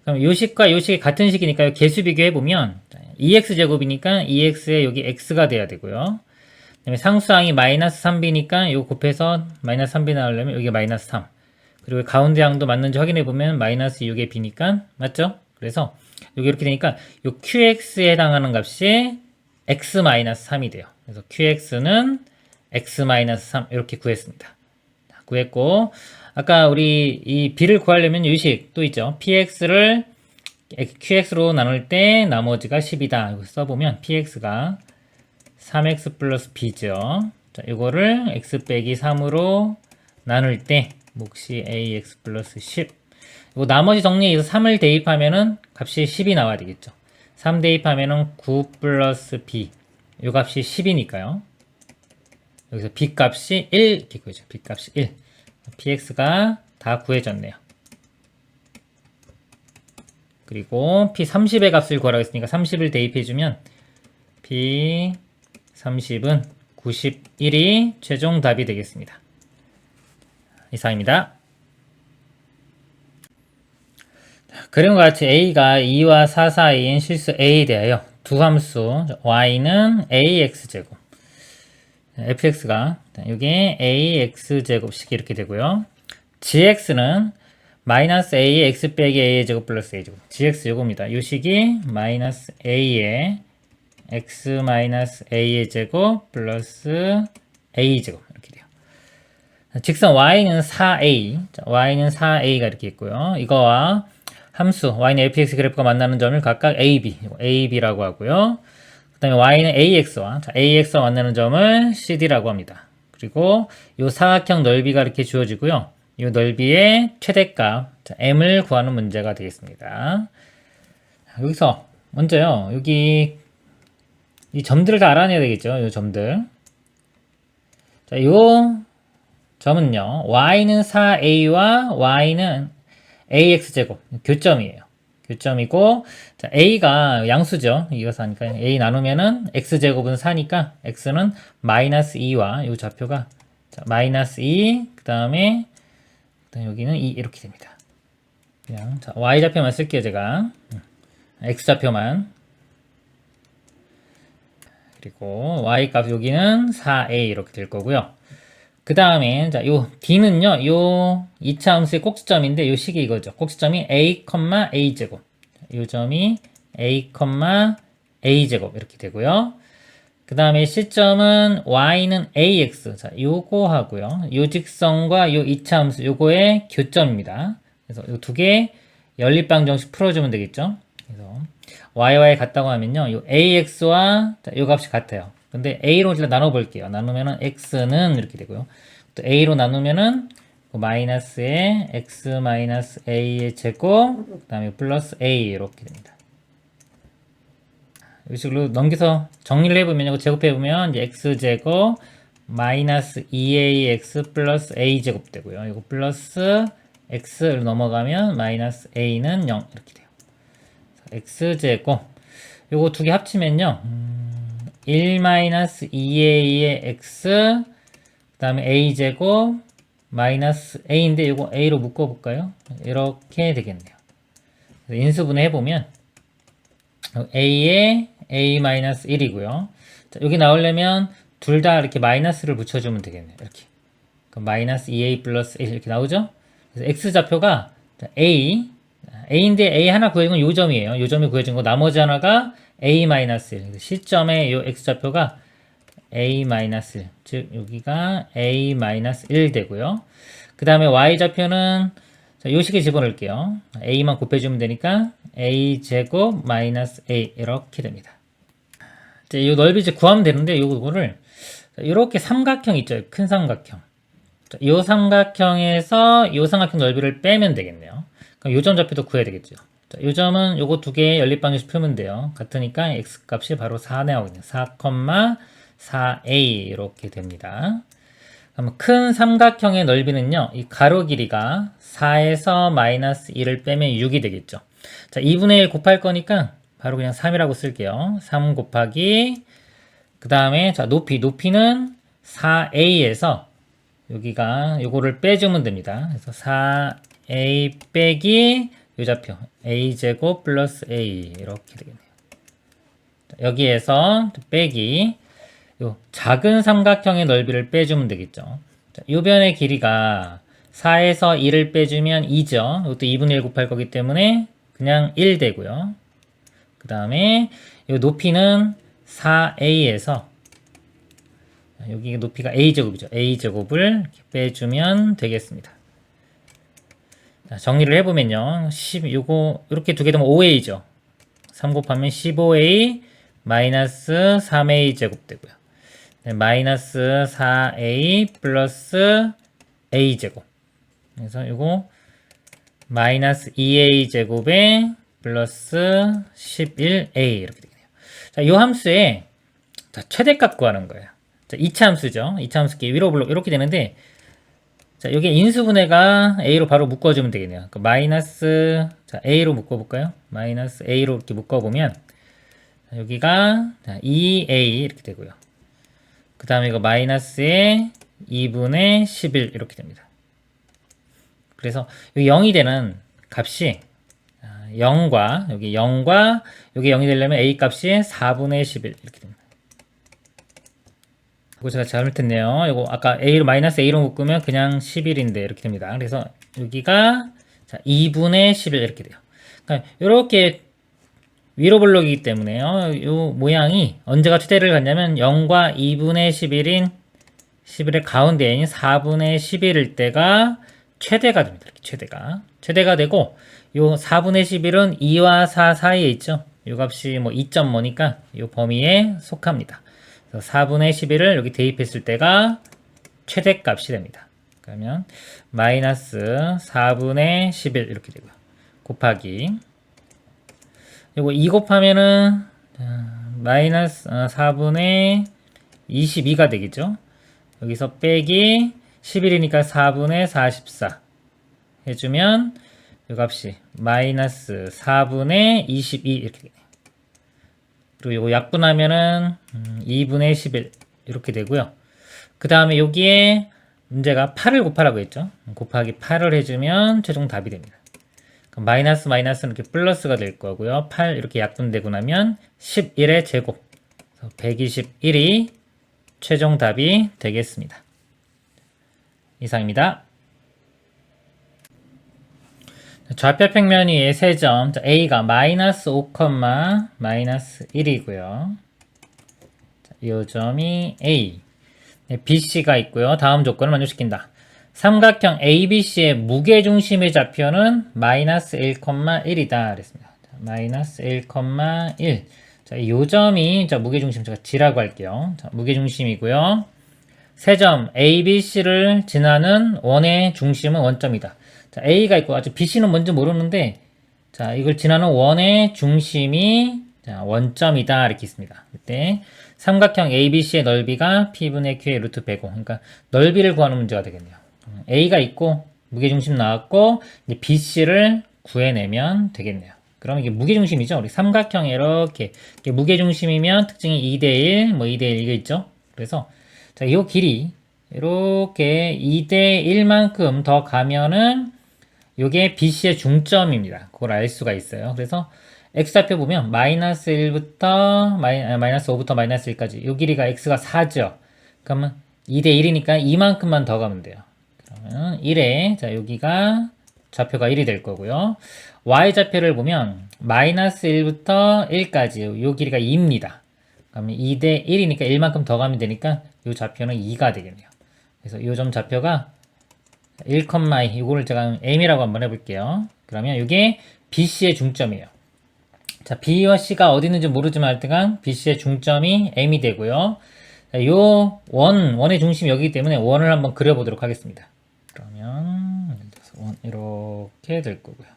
그럼 요 식과 요 식이 같은 식이니까 개수 비교해보면, 2x제곱이니까 2x에 여기 x가 돼야 되고요. 그 다음에 상수항이 마이너스 3b니까 이거 곱해서 마이너스 3b 나오려면 여기 마이너스 3. 그리고 가운데 항도 맞는지 확인해보면 마이너스 6의 b니까 맞죠? 그래서 여기 이렇게 되니까 요 qx에 해당하는 값이 x-3이 돼요. 그래서 qx는 x-3 이렇게 구했습니다. 구했고 아까 우리 이 b를 구하려면 유식 또 있죠. px를 qx로 나눌 때 나머지가 10이다. 이거 써보면 px가 3x 플러스 b죠. 자, 이거를 x 빼기 3으로 나눌 때 몫이 ax 플러스 10. 이거 나머지 정리해서 3을 대입하면은 값이 10이 나와야 되겠죠. 3 대입하면은 9 플러스 b. 이 값이 10이니까요. 여기서 b 값이 1 이렇게 구해죠. b 값이 1. px가 다 구해졌네요. 그리고 p30의 값을 구하라고 했으니까 30을 대입해주면 p30은 91이 최종 답이 되겠습니다. 이상입니다. 그림과 같이 a가 2와 4 사이인 실수 a에 대하여 두 함수 y는 ax제곱 fx가 여기 ax제곱씩 이렇게 되고요. gx는 마이너스 a의 x 빼기 a의 제곱 플러스 a 제곱 gx 요겁니다. 이 식이 마이너스 a의 x 마이너스 a의 제곱 플러스 a 제곱 이렇게 돼요. 직선 y는 4a, 자, y는 4a가 이렇게 있고요. 이거와 함수 y는 fx 그래프가 만나는 점을 각각 ab라고 하고요. 그 다음에 y는 ax와 만나는 점을 cd라고 합니다. 그리고 이 사각형 넓이가 이렇게 주어지고요. 이 넓이의 최대값 m을 구하는 문제가 되겠습니다. 여기서 먼저요. 여기 이 점들을 다 알아내야 되겠죠. 이 점들. 자, 이 점은요. y는 4a와 y는 ax제곱 교점이에요. 교점이고 자, a가 양수죠. 이어서 하니까 a 나누면은 x제곱은 4니까 x는 마이너스 2와 이 좌표가 자, 마이너스 2, 그 다음에 그다음 여기는 2 이렇게 됩니다. 그냥 자, y좌표만 쓸게요 제가. x좌표만. 그리고 y값 여기는 4a 이렇게 될 거고요. 그 다음에 자, 요 d는요, 요 2차 함수의 꼭지점인데 요 식이 이거죠. 꼭지점이 a, a 제곱. 요 점이 a, a 제곱 이렇게 되고요. 그 다음에 시점은 y는 ax. 자, 요거 하고요. 요 직선과 요 2차 함수 요거의 교점입니다. 그래서 요 두 개 연립방정식 풀어주면 되겠죠. 그래서 y 같다고 하면요, 요 ax와 요 값이 같아요. 근데 a로 일단 나눠볼게요. 나누면은 x는 이렇게 되고요. 또 a로 나누면은 마이너스에 x 마이너스 a의 제곱, 그 다음에 플러스 a 이렇게 됩니다. 이 식으로 넘겨서 정리를 해보면, 이거 제곱해보면 이제 x제곱 마이너스 2ax 플러스 a제곱 되고요. 이거 플러스 x를 넘어가면 마이너스 a는 0 이렇게 돼요. x제곱 요거 두 개 합치면요 1-2a의 x 그 다음에 a제곱 마이너스 a인데 요거 a로 묶어볼까요? 이렇게 되겠네요. 인수분해 해보면 a에 a-1이고요. 자, 여기 나오려면 둘 다 이렇게 마이너스를 붙여주면 되겠네요. 이렇게 그럼 마이너스 2a 플러스 1 이렇게 나오죠? 그래서 x좌표가 a인데 a 하나 구해준 건 요 점이에요. 요 점이 구해준 거 나머지 하나가 a-1 시점에 요 x좌표가 a-1 즉 여기가 a-1 되고요. 그 다음에 y좌표는 요 식에 집어넣을게요. a만 곱해주면 되니까 a제곱 마이너스 a 이렇게 됩니다. 이제 요 넓이 이제 구하면 되는데 요거를 이렇게 삼각형 있죠. 큰 삼각형. 요 삼각형에서 요 삼각형 넓이를 빼면 되겠네요. 그럼 요점 좌표도 구해야 되겠죠. 자, 요 점은 요거 두 개 연립방정식 풀면 돼요. 같으니까 x 값이 바로 4 나오거든요. 4,4a 이렇게 됩니다. 그럼 큰 삼각형의 넓이는요, 이 가로 길이가 4에서 마이너스 1을 빼면 6이 되겠죠. 자, 2분의 1 곱할 거니까 바로 그냥 3이라고 쓸게요. 3 곱하기 그 다음에 자, 높이는 4a에서 여기가 요거를 빼주면 됩니다. 그래서 4a 빼기 요 좌표 a제곱 플러스 a 이렇게 되겠네요. 여기에서 빼기 요 작은 삼각형의 넓이를 빼주면 되겠죠. 자, 요 변의 길이가 4에서 1을 빼주면 2죠. 이것도 2분의 1 곱할 거기 때문에 그냥 1 되고요. 그 다음에 요 높이는 4a에서 여기 높이가 a제곱이죠. a제곱을 빼주면 되겠습니다. 자, 정리를 해보면요. 요거 이렇게 두 개 되면 5a죠. 3 곱하면 15a 마이너스 3a 제곱 되고요. 네, 마이너스 4a 플러스 a 제곱. 그래서 요거 마이너스 2a 제곱에 플러스 11a 이렇게 되겠네요. 자, 요 함수에 자, 최대값 구하는 거예요. 자, 2차 함수죠. 2차 함수 위로 블록 이렇게 되는데, 자, 여기 인수분해가 a로 바로 묶어주면 되겠네요. 그러니까 마이너스, 자, a로 묶어볼까요? 마이너스 a로 이렇게 묶어보면, 자, 여기가 자, 2a 이렇게 되고요. 그 다음에 이거 마이너스에 2분의 11 이렇게 됩니다. 그래서 여기 0이 되는 값이 0과 여기 0과 여기 0이 되려면 a 값이 4분의 11 이렇게 됩니다. 이거 제가 잘못했네요. 이거 아까 a로 마이너스 a로 묶으면 그냥 11인데 이렇게 됩니다. 그래서 여기가 자, 2분의 11 이렇게 돼요. 그러니까 이렇게 위로 블록이기 때문에요. 이 모양이 언제가 최대를 갖냐면 0과 2분의 11인 11의 가운데인 4분의 11일 때가 최대가 됩니다. 이렇게 최대가 되고 요 4분의 11은 2와 4 사이에 있죠. 요 값이 뭐 2.5니까 요 범위에 속합니다. 그래서 4분의 11을 여기 대입했을 때가 최대값이 됩니다. 그러면 마이너스 4분의 11 이렇게 되고요. 곱하기 요거 2 곱하면은 마이너스 4분의 22가 되겠죠. 여기서 빼기 11이니까 4분의 44 해주면 이 값이 마이너스 4분의 22 이렇게 되네요. 그리고 이거 약분하면은 2분의 11 이렇게 되고요. 그 다음에 여기에 문제가 8을 곱하라고 했죠. 곱하기 8을 해주면 최종 답이 됩니다. 마이너스 마이너스는 이렇게 플러스가 될 거고요. 8 이렇게 약분되고 나면 11의 제곱. 121이 최종 답이 되겠습니다. 이상입니다. 좌표 평면 위에 세 점, A가 마이너스 5, 마이너스 1이고요. 이 점이 A. BC가 있고요. 다음 조건을 만족시킨다. 삼각형 ABC의 무게중심의 좌표는 마이너스 1,1이다. 그랬습니다. 마이너스 1,1. 자, 이 점이 무게중심 제가 G라고 할게요. 자, 무게중심이고요. 세 점 ABC를 지나는 원의 중심은 원점이다. 자, A가 있고 아직 BC는 뭔지 모르는데 자, 이걸 지나는 원의 중심이 자, 원점이다. 이렇게 있습니다. 그때 삼각형 ABC의 넓이가 P분의 Q의 루트 105. 그러니까 넓이를 구하는 문제가 되겠네요. A가 있고 무게중심 나왔고 이제 BC를 구해내면 되겠네요. 그럼 이게 무게중심이죠. 우리 삼각형에 이렇게 무게중심이면 특징이 2대1, 뭐 2대1 이게 있죠. 그래서 자, 이 길이 이렇게 2대1만큼 더 가면은 이게 BC의 중점입니다. 그걸 알 수가 있어요. 그래서 X좌표 보면 마이너스 1부터 마이너스 5부터 마이너스 1까지 이 길이가 X가 4죠. 그러면 2대1이니까 이만큼만 더 가면 돼요. 그러면 1에 자 여기가 좌표가 1이 될 거고요. Y좌표를 보면 마이너스 1부터 1까지 이 길이가 2입니다. 그러면 2대1이니까 1만큼 더 가면 되니까 이 좌표는 2가 되겠네요. 그래서 이 점 좌표가 1,2 이거를 제가 M이라고 한번 해볼게요. 그러면 이게 BC의 중점이에요. 자, B와 C가 어디 있는지 모르지만 하여튼 BC의 중점이 M이 되고요. 자, 요 원의 중심이 여기기 때문에 원을 한번 그려보도록 하겠습니다. 그러면 원 이렇게 될 거고요.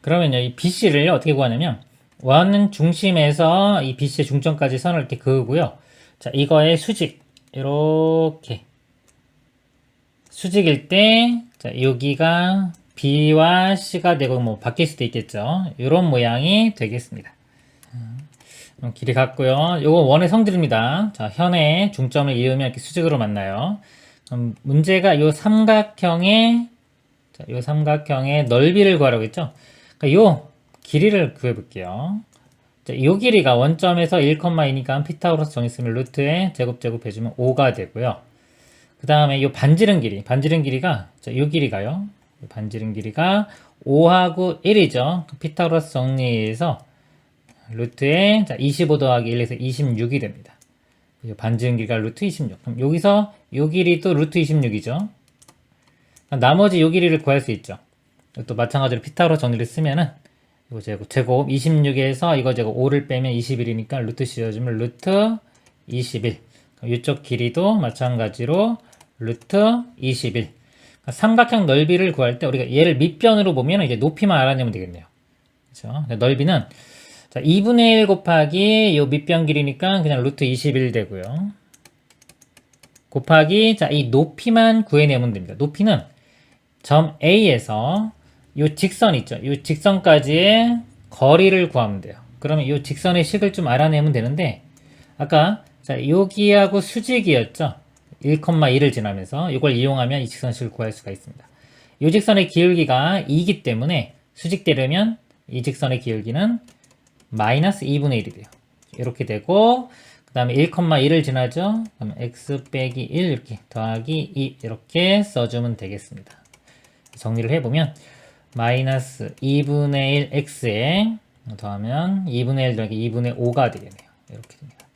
그러면요, 이 BC를 어떻게 구하냐면 원 중심에서 이 BC의 중점까지 선을 이렇게 그으고요. 자, 이거의 수직 이렇게 수직일 때 자, 여기가 B와 C가 되고 뭐 바뀔 수도 있겠죠. 이런 모양이 되겠습니다. 길이 같고요. 요거 원의 성질입니다. 자, 현의 중점을 이으면 이렇게 수직으로 만나요. 문제가 요 삼각형의 자, 요 삼각형의 넓이를 구하라고 했죠. 그러니까 요 길이를 구해 볼게요. 자, 요 길이가 원점에서 1,2니까 피타고라스 정했으면 루트에 제곱 해주면 5가 되고요. 그 다음에 요 반지름 길이가 자, 요 길이가요. 반지름 길이가 5하고 1이죠. 피타고라스 정리해서 루트에 자, 25 더하기 1에서 26이 됩니다. 반지름 길이가 루트 26. 그럼 여기서 요 길이도 루트 26이죠. 나머지 요 길이를 구할 수 있죠. 또 마찬가지로 피타고라스 정리를 쓰면은 이거 제곱 26에서 이거 제곱 5를 빼면 21이니까 루트 씌워주면 루트 21. 이쪽 길이도 마찬가지로 루트 21. 삼각형 넓이를 구할 때 우리가 얘를 밑변으로 보면 이제 높이만 알아내면 되겠네요. 그렇죠? 넓이는 자, 2분의 1 곱하기 요 밑변 길이니까 그냥 루트 21 되고요. 곱하기 자, 이 높이만 구해내면 됩니다. 높이는 점 A에서 요 직선 있죠. 요 직선까지의 거리를 구하면 돼요. 그러면 요 직선의 식을 좀 알아내면 되는데 아까 자, 여기하고 수직이었죠. 1,2를 지나면서 이걸 이용하면 이 직선식을 구할 수가 있습니다. 이 직선의 기울기가 2이기 때문에 수직되려면 이 직선의 기울기는 마이너스 2분의 1이 돼요. 이렇게 되고 그 다음에 1,2를 지나죠. 그러면 x 빼기 1 이렇게 더하기 2 이렇게 써주면 되겠습니다. 정리를 해보면 마이너스 2분의 1 x에 더하면 2분의 1 더하기 2분의 5가 되겠네요. 이렇게 됩니다.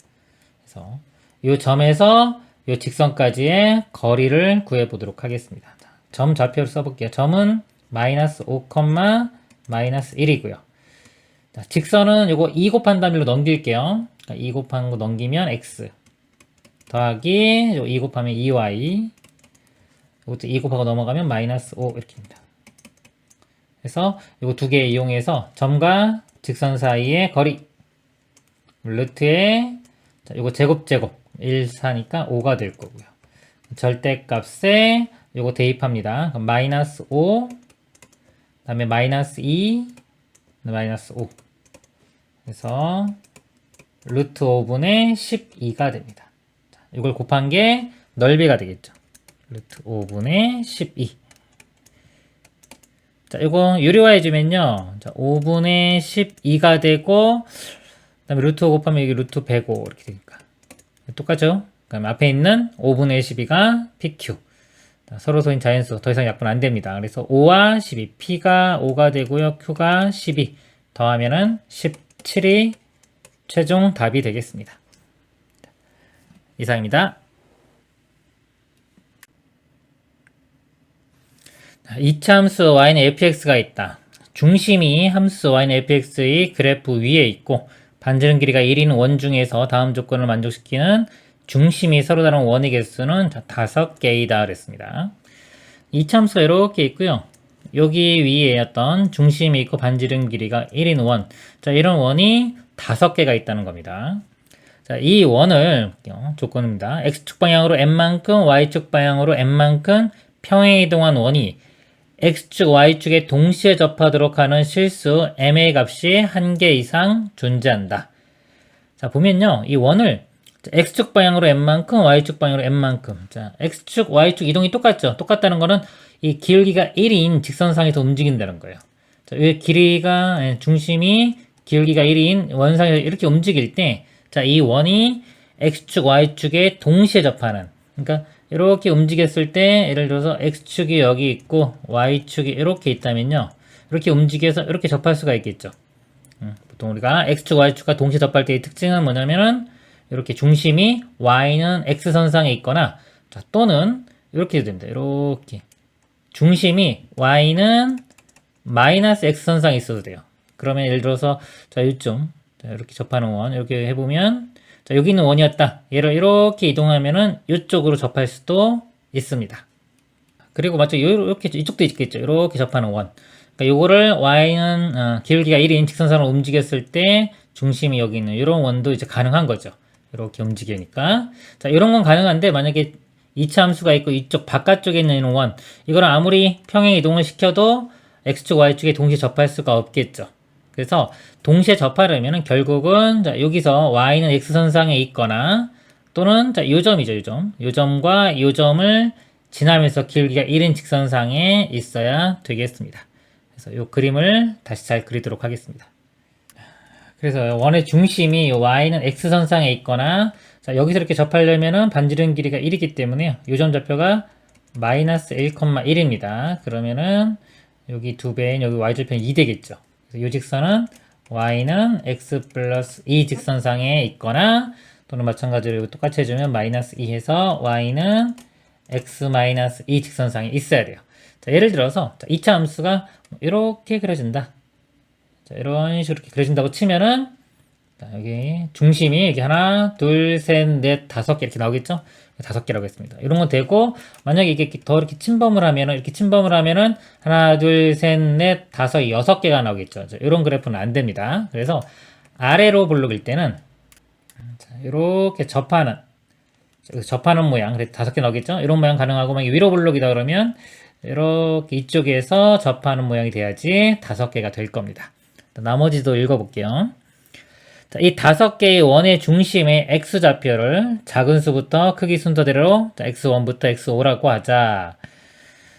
그래서 이 점에서 이 직선까지의 거리를 구해보도록 하겠습니다. 점 좌표를 써볼게요. 점은 마이너스 5, 마이너스 1이고요. 직선은 요거 2 곱한 다음으로 넘길게요. 2 곱한 거 넘기면 x 더하기 요 2 곱하면 2y 이것도 2 곱하고 넘어가면 마이너스 5 이렇게 됩니다. 그래서 요거 두 개 이용해서 점과 직선 사이의 거리 루트에 자, 요거 제곱 1, 4니까 5가 될 거고요. 절대값에 요거 대입합니다. 그럼 마이너스 5 다음에 마이너스 2 마이너스 5 그래서 루트 5분의 12가 됩니다. 자, 이걸 곱한 게 넓이가 되겠죠. 루트 5분의 12. 자, 이거 유리화해주면요. 자, 5분의 12가 되고, 그 다음에 루트 5 곱하면 여기 루트 105 이렇게 되니까. 똑같죠? 그럼 앞에 있는 5분의 12가 PQ. 자, 서로 소인 자연수 더 이상 약분 안 됩니다. 그래서 5와 12, P가 5가 되고요. Q가 12 더하면은 17이 최종 답이 되겠습니다. 이상입니다. 이차 함수 y는 fx가 있다. 중심이 함수 y는 fx의 그래프 위에 있고 반지름 길이가 1인 원 중에서 다음 조건을 만족시키는 중심이 서로 다른 원의 개수는 5개이다 그랬습니다. 이차 함수가 이렇게 있고요. 여기 위에 어떤 중심이 있고 반지름 길이가 1인 원. 자, 이런 원이 5개가 있다는 겁니다. 자, 이 원을 조건입니다. x축 방향으로 n만큼 y축 방향으로 n만큼 평행 이동한 원이 x축, y축에 동시에 접하도록 하는 실수 m의 값이 1개 이상 존재한다. 자, 보면요. 이 원을 x축 방향으로 n만큼, y축 방향으로 n만큼. 자, x축, y축 이동이 똑같죠? 똑같다는 거는 이 길기가 1인 직선상에서 움직인다는 거예요. 자, 이 길이가, 중심이 길기가 1인 원상에서 이렇게 움직일 때, 자, 이 원이 x축, y축에 동시에 접하는. 그러니까, 이렇게 움직였을 때 예를 들어서 x축이 여기 있고 y축이 이렇게 있다면요. 이렇게 움직여서 이렇게 접할 수가 있겠죠. 보통 우리가 x축, y축과 동시에 접할 때의 특징은 뭐냐면은 이렇게 중심이 y는 x선상에 있거나 자, 또는 이렇게 해도 됩니다. 이렇게 중심이 y는 마이너스 x선상에 있어도 돼요. 그러면 예를 들어서 자, 이쯤 이렇게 접하는 원 이렇게 해보면 자, 여기 있는 원이었다. 얘를 이렇게 이동하면은 이쪽으로 접할 수도 있습니다. 그리고 맞죠? 이렇게 이쪽도 있겠죠. 이렇게 접하는 원. 그러니까 요거를 y는 길기가 1인 직선상으로 움직였을 때 중심이 여기 있는 이런 원도 이제 가능한 거죠. 이렇게 움직이니까. 자, 이런 건 가능한데 만약에 2차 함수가 있고 이쪽 바깥쪽에 있는 원, 이거를 아무리 평행 이동을 시켜도 x축, y축에 동시에 접할 수가 없겠죠. 그래서 동시에 접하려면 결국은 자, 여기서 y는 x선상에 있거나 또는 자, 요 점이죠. 요 점. 요 점과 요 점을 지나면서 길기가 1인 직선상에 있어야 되겠습니다. 그래서 요 그림을 다시 잘 그리도록 하겠습니다. 그래서 원의 중심이 y는 x선상에 있거나 자, 여기서 이렇게 접하려면은 반지름 길이가 1이기 때문에 요 점 좌표가 마이너스 1,1입니다. 그러면은 여기 2배인 여기 y절편 2 되겠죠. 이 직선은 y는 x 플러스 2 직선상에 있거나 또는 마찬가지로 똑같이 해주면 마이너스 2 해서 y는 x 마이너스 2 직선상에 있어야 돼요. 자, 예를 들어서 자, 2차 함수가 이렇게 그려진다. 자, 이런 식으로 이렇게 그려진다고 치면은 자, 여기 중심이 여기 하나, 둘, 셋, 넷, 5개 이렇게 나오겠죠? 5개라고 했습니다. 이런 건 되고, 만약에 이게 더 이렇게 침범을 하면은, 하나, 둘, 셋, 넷, 5, 6개가 나오겠죠. 자, 이런 그래프는 안 됩니다. 그래서, 아래로 블록일 때는, 자, 이렇게 접하는 모양, 그래서 5개 나오겠죠? 이런 모양 가능하고, 만약에 위로 블록이다 그러면, 이렇게 이쪽에서 접하는 모양이 돼야지 5개가 될 겁니다. 나머지도 읽어볼게요. 자, 이 5개의 원의 중심의 x좌표를 작은 수부터 크기 순서대로 자, x1부터 x5라고 하자.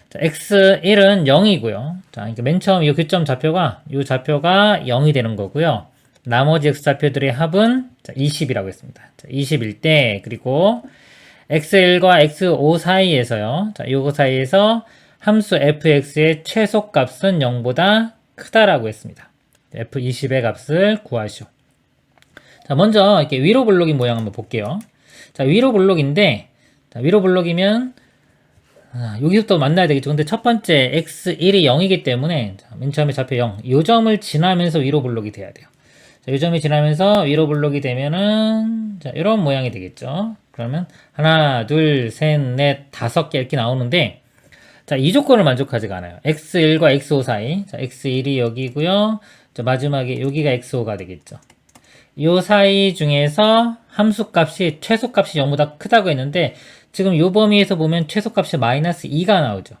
자, x1은 0이고요. 자, 그러니까 맨 처음 이 교점 좌표가 0이 되는 거고요. 나머지 x좌표들의 합은 자, 20이라고 했습니다. 자, 20일 때 그리고 x1과 x5 사이에서요. 자, 요거 사이에서 함수 fx의 최소값은 0보다 크다라고 했습니다. f20의 값을 구하시오. 자, 먼저 이렇게 위로 블록인 모양 한번 볼게요. 자, 위로 블록인데, 자, 위로 블록이면 여기서부터 만나야 되겠죠. 근데 첫 번째 x1이 0이기 때문에 자, 맨 처음에 좌표 0, 요 점을 지나면서 위로 블록이 돼야 돼요. 자, 요 점이 지나면서 위로 블록이 되면은 자, 이런 모양이 되겠죠. 그러면 하나, 둘, 셋, 넷, 5개 이렇게 나오는데, 자, 이 조건을 만족하지가 않아요. x1과 x5 사이. 자, x1이 여기고요. 자, 마지막에 여기가 x5가 되겠죠. 요 사이 중에서 함수값이 최소값이 0보다 크다고 했는데 지금 요 범위에서 보면 최소값이 마이너스 2가 나오죠.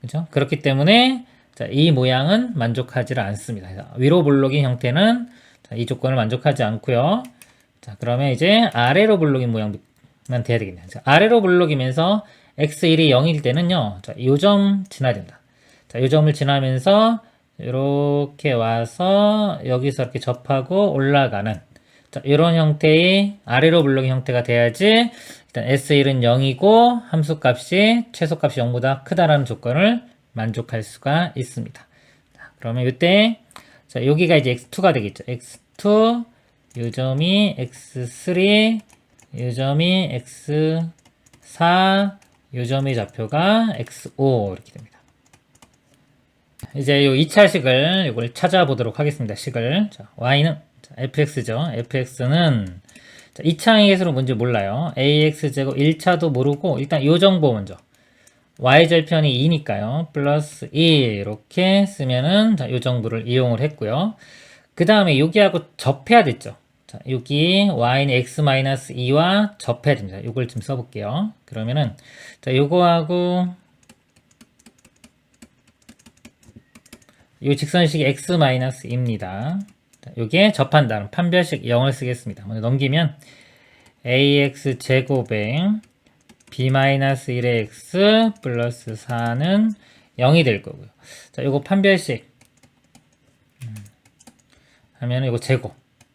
그죠? 그렇기 때문에 자, 이 모양은 만족하지 않습니다. 위로 블록인 형태는 자, 이 조건을 만족하지 않고요. 자, 그러면 이제 아래로 블록인 모양만 돼야 되겠네요. 자, 아래로 블록이면서 x1이 0일 때는요. 자, 요 점 지나야 된다. 자, 요 점을 지나면서 이렇게 와서 여기서 이렇게 접하고 올라가는 자, 이런 형태의 아래로 블록의 형태가 돼야지 일단 S1은 0이고 함수값이 최소값이 0보다 크다라는 조건을 만족할 수가 있습니다. 자, 그러면 이때 자, 여기가 이제 x2가 되겠죠. x2 요 점이 x3 요 점이 x4 요 점의 좌표가 x5 이렇게 됩니다. 이제 요 2차식을 이걸 찾아보도록 하겠습니다. 식을. 자, y는 자, fx죠. fx는 자, 2차항에서는 뭔지 몰라요. ax제곱 1차도 모르고 일단 요 정보 먼저. y절편이 2니까요. 플러스 2 이렇게 쓰면은 자, 요 정보를 이용을 했고요. 그 다음에 여기하고 접해야 됐죠. 자, 여기 y는 x-2와 접해야 됩니다. 이걸 좀 써볼게요. 그러면은 자, 요거하고 이 직선식이 x-2입니다. 요게 접한다는 판별식 0을 쓰겠습니다. 먼저 넘기면 ax 제곱에 b-1의 x 플러스 4는 0이 될 거고요. 자, 요거 판별식 하면 이거 제곱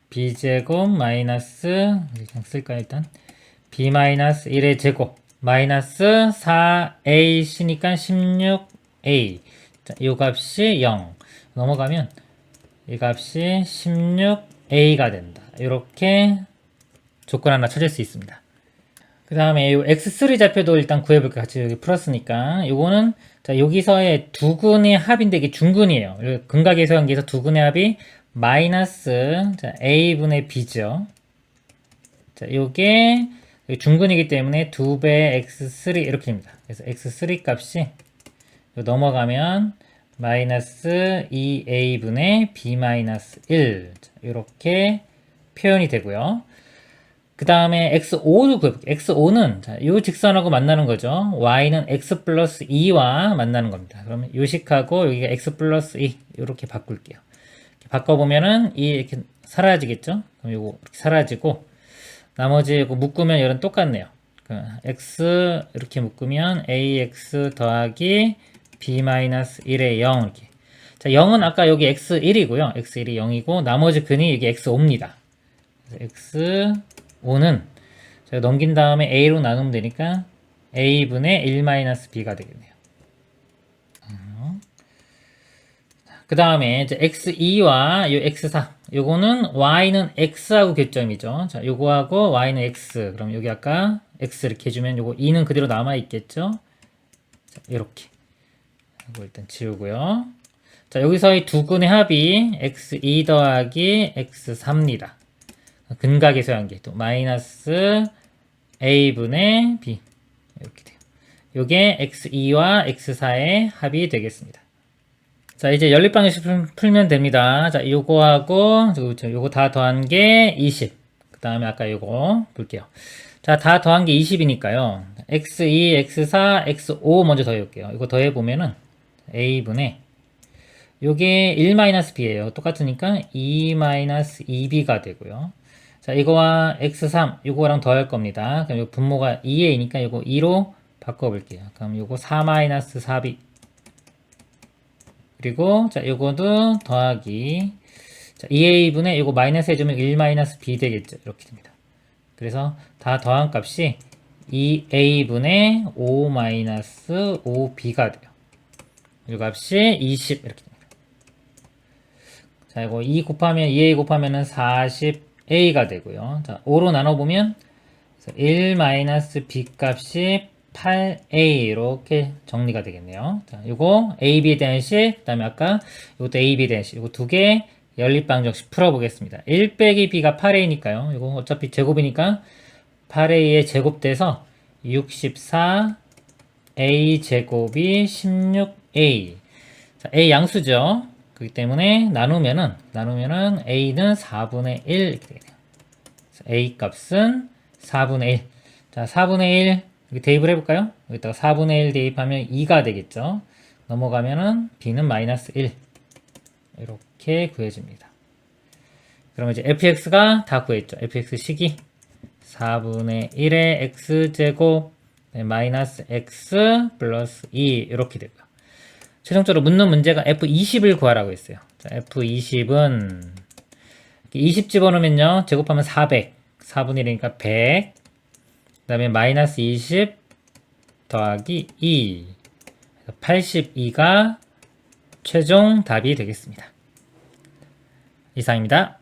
b제곱 마이너스 그냥 쓸까요 일단 b-1의 제곱 마이너스 4ac니까 16a 자, 이 값이 0 넘어가면 이 값이 16a가 된다. 이렇게 조건 하나 찾을 수 있습니다. 그 다음에 이 x3 좌표도 일단 구해볼게요. 같이 여기 풀었으니까. 요거는 자, 여기서의 두 근의 합인데 이게 중근이에요. 근각의 소형계에서 두 근의 합이 마이너스 자, a분의 b죠. 자, 요게 중근이기 때문에 2배 x3 이렇게 됩니다. 그래서 x3 값이 넘어가면 마이너스 2a분의 b-1 이렇게 표현이 되고요. 그 다음에 x5도 구해볼게요. x5는 자, 요 직선하고 만나는 거죠. y는 x 플러스 2와 만나는 겁니다. 그러면 요식하고 여기가 x 플러스 2 이렇게 바꿀게요. 이렇게 바꿔보면은 이렇게 사라지겠죠. 그럼 요거 이렇게 사라지고 나머지 이거 묶으면 얘는 똑같네요. x 이렇게 묶으면 ax 더하기 b-1의 0 이렇게. 자, 0은 아까 여기 x1이고요. x1이 0이고 나머지 근이 여기 x5입니다. x5는 제가 넘긴 다음에 a로 나누면 되니까 a분의 1-b가 되겠네요. 그 다음에 이제 x2와 요 x4 요거는 y는 x하고 교점이죠. 자, 요거하고 y는 x 그럼 여기 아까 x 이렇게 해주면 요거 2는 그대로 남아있겠죠. 자, 이렇게 이거 일단 지우고요. 자, 여기서의 두 근의 합이 x2 더하기 x3입니다. 근각의 소형계 또 마이너스 a분의 b 이렇게 돼요. 요게 x2와 x4의 합이 되겠습니다. 자, 이제 연립방정식 풀면 됩니다. 자, 요거하고 요거 다 더한 게 20. 그 다음에 아까 요거 볼게요. 자, 다 더한 게 20이니까요. x2, x4, x5 먼저 더해볼게요. 이거 더해보면은 a분의 요게 1-b예요. 똑같으니까 2-2b가 되고요. 자, 이거와 x3 요거랑 더할 겁니다. 그럼 요 분모가 2a니까 요거 2로 바꿔볼게요. 그럼 요거 4-4b 그리고 자 요거도 더하기 자 2a분의 요거 마이너스 해주면 1-b 되겠죠. 이렇게 됩니다. 그래서 다 더한 값이 2a분의 5-5b가 돼요. 이 값이 20 이렇게 됩니다. 자, 이거 2 곱하면 2a 곱하면은 40a가 되고요. 자, 5로 나눠보면 1-b 값이 8a 이렇게 정리가 되겠네요. 자, 요거 ab에 대한 식, 그 다음에 아까 요것도 ab에 대한 식, 요거 두 개 연립방정식 풀어보겠습니다. 1 빼기 b가 8a니까요. 이거 어차피 제곱이니까 8a에 제곱돼서 64a 제곱이 16a. 자, a 양수죠. 그렇기 때문에 나누면은 a는 4분의 1 이렇게 되네요. a 값은 4분의 1. 자, 4분의 1 여기 대입을 해볼까요? 여기다가 4분의 1 대입하면 2가 되겠죠. 넘어가면은 b는 마이너스 1 이렇게 구해집니다. 그러면 이제 fx가 다 구했죠. fx 식이 4분의 1의 x제곱 마이너스 x 플러스 2 이렇게 되고요. 최종적으로 묻는 문제가 F20을 구하라고 했어요. 자, F20은 20 집어넣으면요. 제곱하면 400. 4분의 1이니까 100. 그 다음에 마이너스 20 더하기 2. 82가 최종 답이 되겠습니다. 이상입니다.